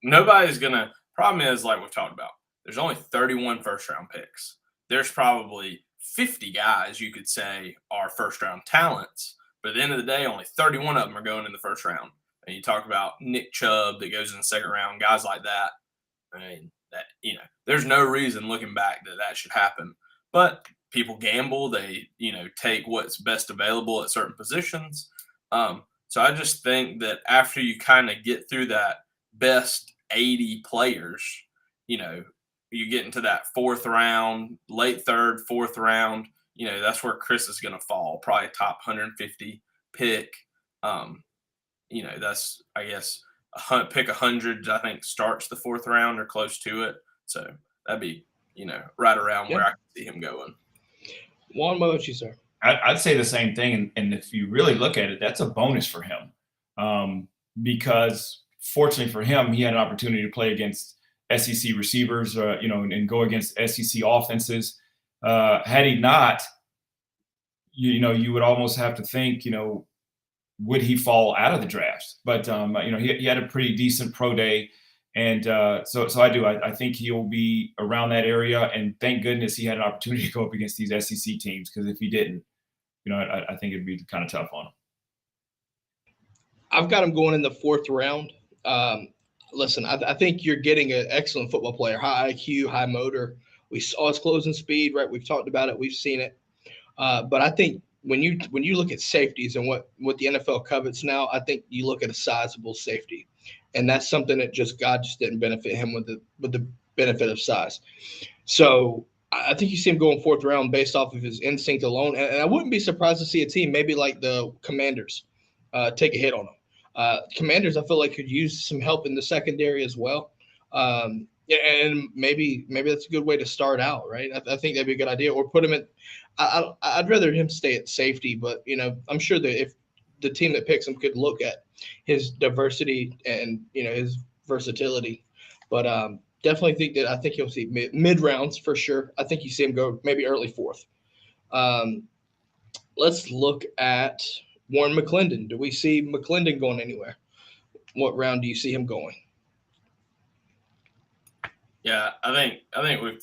nobody's going to. Problem is, like we've talked about, there's only 31 first-round picks. There's probably 50 guys you could say are first-round talents, but at the end of the day, only 31 of them are going in the first round. And you talk about Nick Chubb that goes in the second round, guys like that. I mean, there's no reason looking back that should happen. But people gamble. They, take what's best available at certain positions. So I just think that after you kind of get through that best 80 players, you get into that fourth round, late third, fourth round, that's where Chris is going to fall, probably top 150 pick. That's, I guess, pick 100, I think, starts the fourth round or close to it. So that'd be, right around where I can see him going. Juan, what about you, sir? I'd say the same thing. And if you really look at it, that's a bonus for him because fortunately for him, he had an opportunity to play against SEC receivers, and go against SEC offenses. Had he not, you would almost have to think, would he fall out of the draft? But, he had a pretty decent pro day. And so I do. I think he'll be around that area. And thank goodness he had an opportunity to go up against these SEC teams, because if he didn't, I think it'd be kind of tough on him. I've got him going in the fourth round. Listen, I think you're getting an excellent football player, high IQ, high motor. We saw his closing speed, right? We've talked about it. We've seen it. But I think when you look at safeties and what the NFL covets now, I think you look at a sizable safety. And that's something that God just didn't benefit him with the benefit of size. So I think you see him going fourth round based off of his instinct alone. And I wouldn't be surprised to see a team maybe like the Commanders take a hit on him. Commanders, I feel like, could use some help in the secondary as well. And maybe that's a good way to start out, right? I think that'd be a good idea. Or put him at I'd rather him stay at safety, but, I'm sure that if the team that picks him could look at his diversity and, his versatility. But definitely I think you'll see mid rounds for sure. I think you see him go maybe early fourth. Let's look at Warren McClendon. Do we see McClendon going anywhere? What round do you see him going? Yeah, I think we've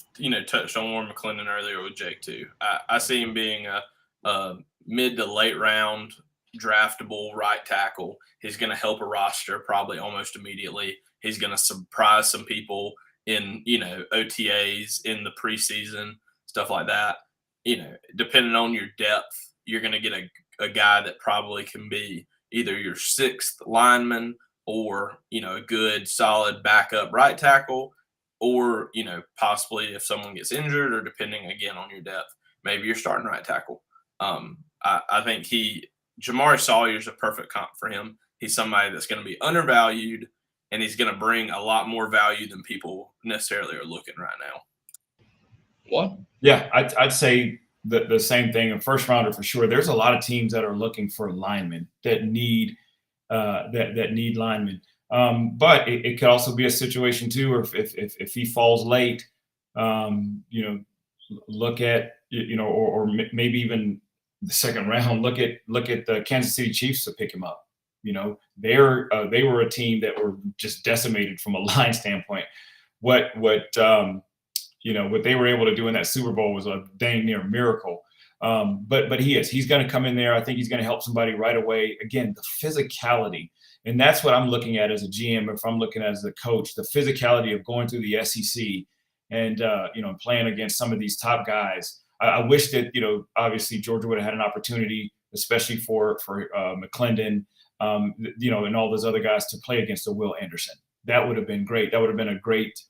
touched on Warren McClendon earlier with Jake too. I see him being a mid to late round draftable right tackle. He's going to help a roster probably almost immediately. He's going to surprise some people in OTAs, in the preseason, stuff like that. Depending on your depth, you're going to get a guy that probably can be either your sixth lineman or a good solid backup right tackle, or possibly if someone gets injured, or depending again on your depth, maybe you're starting right tackle. I think Jamari Sawyer's a perfect comp for him. He's somebody that's going to be undervalued, and he's going to bring a lot more value than people necessarily are looking right now. What? Yeah, I'd say the same thing. A first rounder for sure. There's a lot of teams that are looking for linemen that need that need linemen. But it could also be a situation too, or if he falls late, look at or maybe even the second round. Look at the Kansas City Chiefs to pick him up. They were a team that were just decimated from a line standpoint. What they were able to do in that Super Bowl was a dang near miracle. But he's going to come in there. I think he's going to help somebody right away. Again, the physicality. And that's what I'm looking at as a GM. If I'm looking at as a coach, the physicality of going through the SEC and, playing against some of these top guys. I wish that, obviously Georgia would have had an opportunity, especially for McClendon, and all those other guys to play against a Will Anderson. That would have been great. That would have been a great,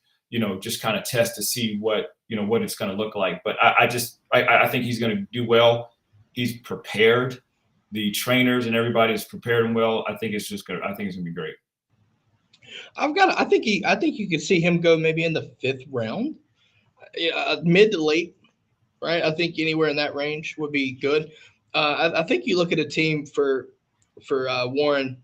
just kind of test to see what it's going to look like. But I think he's going to do well. He's prepared. The trainers and everybody is prepared and well. I think it's going to be great. I think you could see him go maybe in the 5th round, mid to late, right? I think anywhere in that range would be good. I think you look at a team for Warren.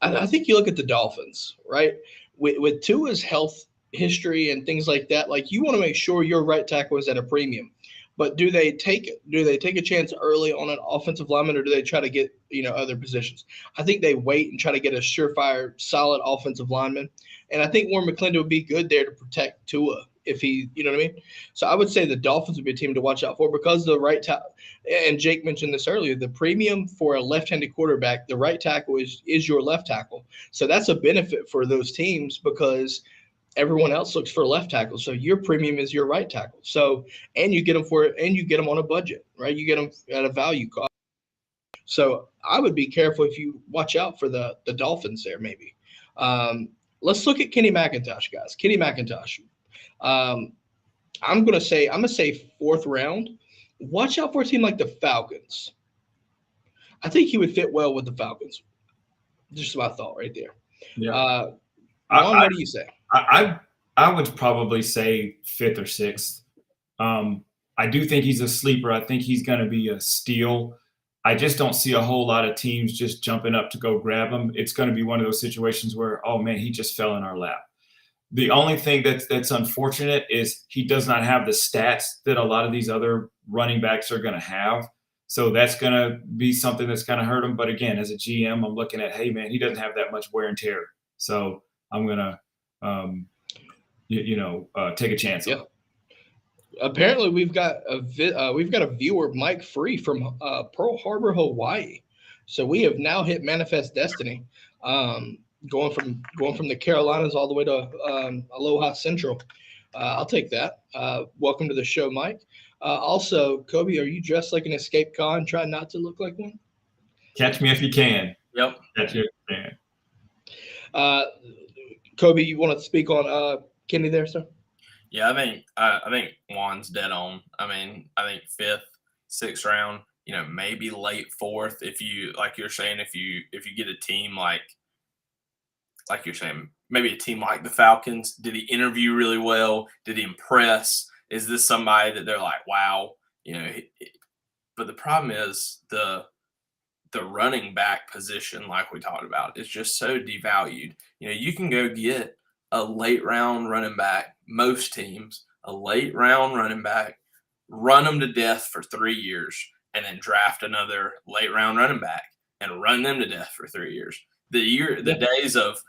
I think you look at the Dolphins, right? With Tua's health history and things like that, like you want to make sure your right tackle is at a premium. But do they take a chance early on an offensive lineman, or do they try to get other positions? I think they wait and try to get a surefire, solid offensive lineman. And I think Warren McClendon would be good there to protect Tua if he, you know what I mean? So I would say the Dolphins would be a team to watch out for, because the right tackle, and Jake mentioned this earlier, the premium for a left-handed quarterback, the right tackle is your left tackle. So that's a benefit for those teams, because everyone else looks for a left tackle. So your premium is your right tackle. So, and you get them on a budget, right? You get them at a value cost. So I would be careful if you watch out for the Dolphins there, maybe. Let's look at Kenny McIntosh, guys. Kenny McIntosh. I'm gonna say 4th round. Watch out for a team like the Falcons. I think he would fit well with the Falcons. Just my thought right there. Yeah. Ron, what do you say? I would probably say 5th or 6th. I do think he's a sleeper. I think he's going to be a steal. I just don't see a whole lot of teams just jumping up to go grab him. It's going to be one of those situations where, oh man, he just fell in our lap. The only thing that's unfortunate is he does not have the stats that a lot of these other running backs are going to have. So that's going to be something that's going to hurt him. But again, as a GM, I'm looking at, hey man, he doesn't have that much wear and tear. So I'm going to, take a chance on it. Apparently, we've got a viewer, Mike Free from Pearl Harbor, Hawaii. So we have now hit Manifest Destiny, going from the Carolinas all the way to Aloha Central. I'll take that. Welcome to the show, Mike. Also, Kobe, are you dressed like an escape con, trying not to look like one? Catch me if you can. Yep. Catch you if you can. Kobe, you want to speak on Kenny there, sir? Yeah, I think Juan's dead on. I mean, I think 5th, 6th round, maybe late 4th, if you, like you're saying, if you get a team like you're saying, maybe a team like the Falcons. Did he interview really well? Did he impress? Is this somebody that they're like, wow, but the problem is the running back position, like we talked about, is just so devalued. You can go get a late round running back, most teams, a late round running back, run them to death for 3 years, and then draft another late round running back and run them to death for 3 years. The days of,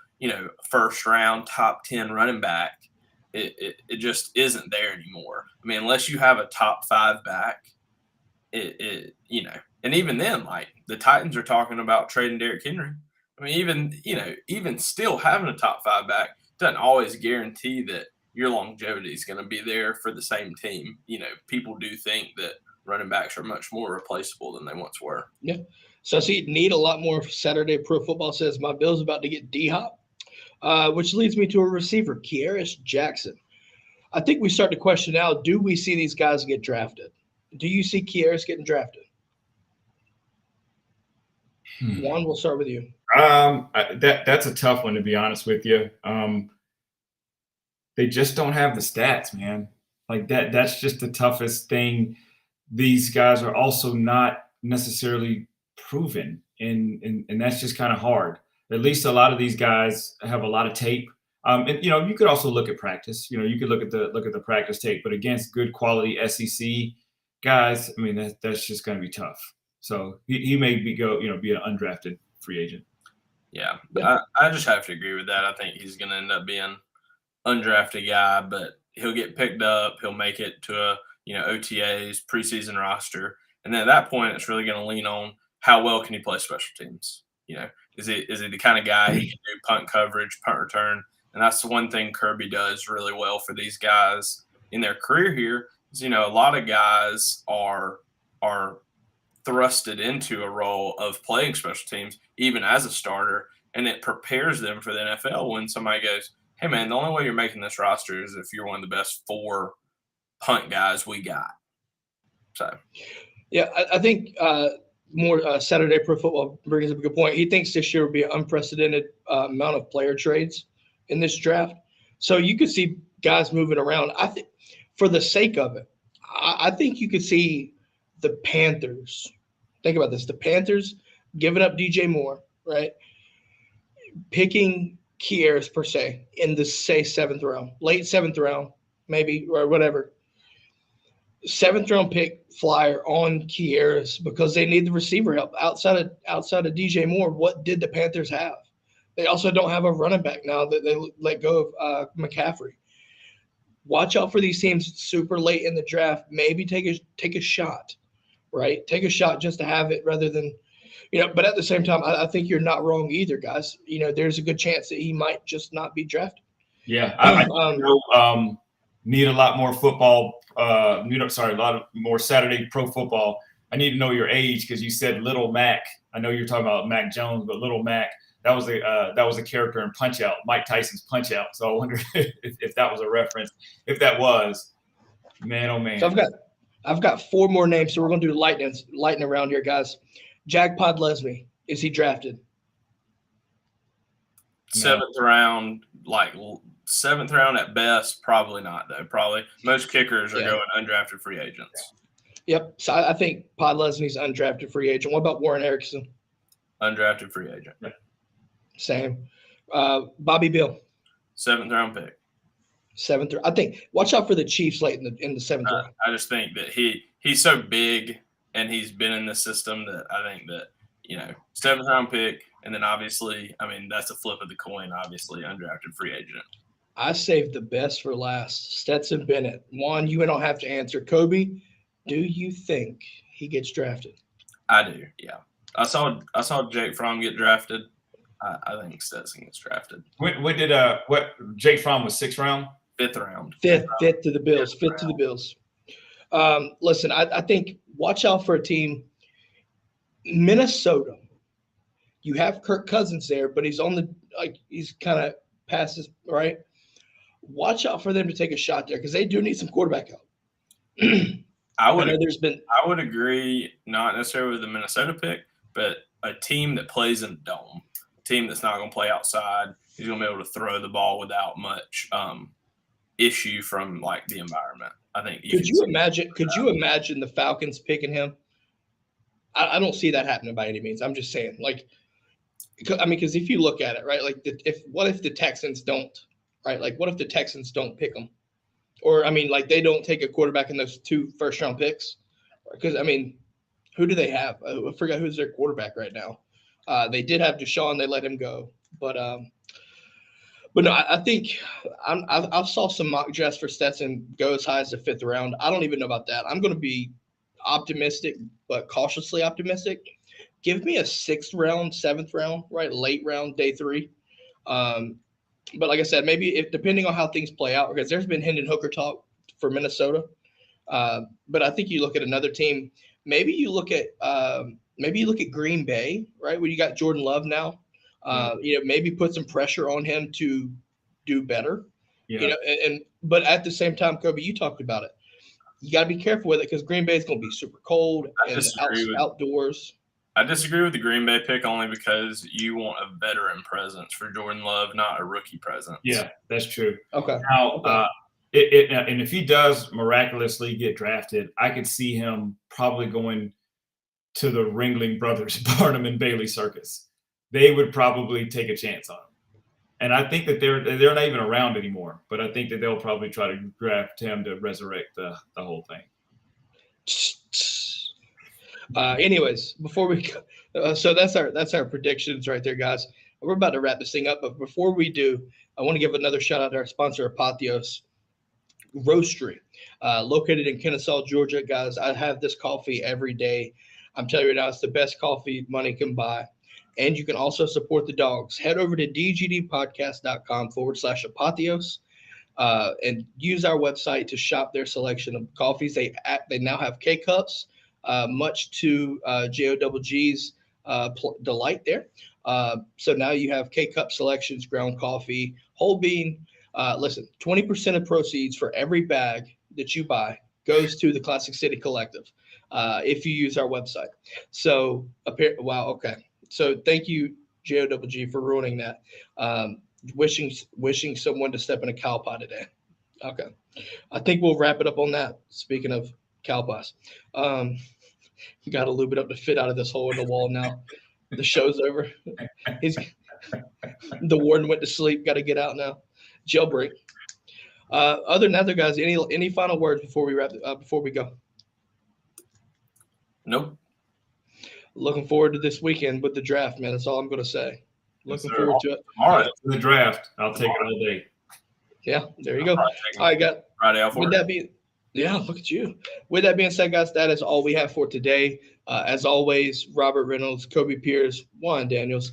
first round top 10 running back it just isn't there anymore. I mean, unless you have a top 5 back, and even then, like the Titans are talking about trading Derrick Henry. I mean, even still having a top 5 back doesn't always guarantee that your longevity is going to be there for the same team. People do think that running backs are much more replaceable than they once were. Yeah. So need a lot more. Saturday Pro Football says my Bill's about to get D-Hop, which leads me to a receiver, Kearis Jackson. I think we start to question now, do we see these guys get drafted? Do you see Kearis getting drafted? Juan, we'll start with you. That's a tough one, to be honest with you. They just don't have the stats, man. Like that's just the toughest thing. These guys are also not necessarily proven, and that's just kind of hard. At least a lot of these guys have a lot of tape. And you could also look at practice. You could look at the practice tape, but against good quality SEC guys, I mean that's just going to be tough. So he may be an undrafted free agent. Yeah. I just have to agree with that. I think he's going to end up being undrafted guy, but he'll get picked up. He'll make it to a OTAs, preseason roster, and then at that point, it's really going to lean on how well can he play special teams. Is he the kind of guy he can do punt coverage, punt return, and that's the one thing Kirby does really well for these guys in their career here. Is a lot of guys are thrusted into a role of playing special teams, even as a starter, and it prepares them for the NFL when somebody goes, hey, man, the only way you're making this roster is if you're one of the best 4 punt guys we got. So, yeah, I think more Saturday Pro Football brings up a good point. He thinks this year will be an unprecedented amount of player trades in this draft. So you could see guys moving around. I think for the sake of it, I think you could see the Panthers. Think about this. The Panthers giving up DJ Moore, right? Picking Kearis per se in the, say, 7th round, late 7th round, maybe, or whatever. 7th round pick flyer on Kearis because they need the receiver help outside of DJ Moore. What did the Panthers have? They also don't have a running back now that they let go of McCaffrey. Watch out for these teams super late in the draft. Maybe take a shot, right? Take a shot just to have it rather than, but at the same time, I think you're not wrong either, guys. There's a good chance that he might just not be drafted. Yeah. I need a lot more football. A lot of more Saturday Pro Football. I need to know your age because you said Little Mac. I know you're talking about Mac Jones, but Little Mac, that was a character in Punch Out, Mike Tyson's Punch Out. So I wonder if that was a reference. If that was, man, oh man. So I've got 4 more names, so we're gonna do lightning around here, guys. Jagpod Leslie, is he drafted? 7th round, 7th round at best, probably not though. Probably most kickers are going undrafted free agents. Yep. So I think Pod Leslie's undrafted free agent. What about Warren Ericson? Undrafted free agent. Same. Bobby Beal. 7th round pick. 7th. I think watch out for the Chiefs late in the 7th round. I just think that he's so big and he's been in the system that I think that 7th round pick, and then obviously, I mean that's a flip of the coin. Obviously, undrafted free agent. I saved the best for last. Stetson Bennett. Juan, you don't have to answer. Kobe, do you think he gets drafted? I do. Yeah. I saw Jake Fromm get drafted. I think Stetson gets drafted. What did Jake Fromm was 6th round? 5th round. Fifth to the Bills. 5th to the Bills. Listen, I think watch out for a team. Minnesota. You have Kirk Cousins there, but he's he's kind of passes, right? Watch out for them to take a shot there because they do need some quarterback help. I would agree, not necessarily with the Minnesota pick, but a team that plays in the dome, a team that's not going to play outside, he's going to be able to throw the ball without much issue from the environment. I think. Could you imagine the Falcons picking him? I don't see that happening by any means. I'm just saying, because if you look at it, right, what if the Texans don't, right? What if the Texans don't pick him? Or, they don't take a quarterback in those 2 first-round picks? Because, who do they have? I forgot who's their quarterback right now. They did have Deshaun. They let him go. But But no, I think I saw some mock drafts for Stetson go as high as the 5th round. I don't even know about that. I'm going to be optimistic, but cautiously optimistic. Give me a 6th round, 7th round, right? Late round, day 3. But like I said, maybe depending on how things play out, because there's been Hendon Hooker talk for Minnesota. But I think you look at another team. Maybe you look at Green Bay, right? Where you got Jordan Love now. Maybe put some pressure on him to do better. Yeah. But at the same time, Kobe, you talked about it. You got to be careful with it because Green Bay is going to be super cold and outdoors. I disagree with the Green Bay pick only because you want a veteran presence for Jordan Love, not a rookie presence. Yeah, that's true. Okay. Now, and if he does miraculously get drafted, I could see him probably going to the Ringling Brothers, Barnum and Bailey circus. They would probably take a chance on him. And I think that they're not even around anymore, but I think that they'll probably try to draft him to resurrect the whole thing. Anyways, before we go, so that's our predictions right there, guys. We're about to wrap this thing up, but before we do, I want to give another shout out to our sponsor, Apotheos Roastery, located in Kennesaw, Georgia. Guys, I have this coffee every day. I'm telling you right now, it's the best coffee money can buy. And you can also support the dogs. Head over to dgdpodcast.com/Apotheos and use our website to shop their selection of coffees. They now have K-Cups, much to JOWG's delight there. So now you have K-Cup selections, ground coffee, whole bean. Listen, 20% of proceeds for every bag that you buy goes to the Classic City Collective if you use our website. So, wow, okay. So thank you, JOWG, for ruining that. Wishing someone to step in a cow pie today. Okay. I think we'll wrap it up on that. Speaking of cow pies. You got to lube it up to fit out of this hole in the wall now. The show's over. The warden went to sleep. Got to get out now. Jailbreak. Other than that, guys, any final words before we wrap before we go? Nope. Looking forward to this weekend with the draft, man. That's all I'm going to say. Looking forward to it. All right, the draft. I'll take it all day. Yeah, there you go. All right, got Friday out for with that being, yeah, look at you. With that being said, guys, that is all we have for today. As always, Robert Reynolds, Kobe Pierce, Juan Daniels.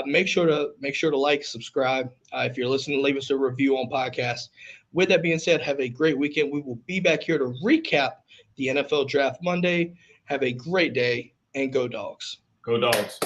Make sure to like, subscribe. If you're listening, leave us a review on podcast. With that being said, have a great weekend. We will be back here to recap the NFL Draft Monday. Have a great day, and go Dogs. Go Dogs.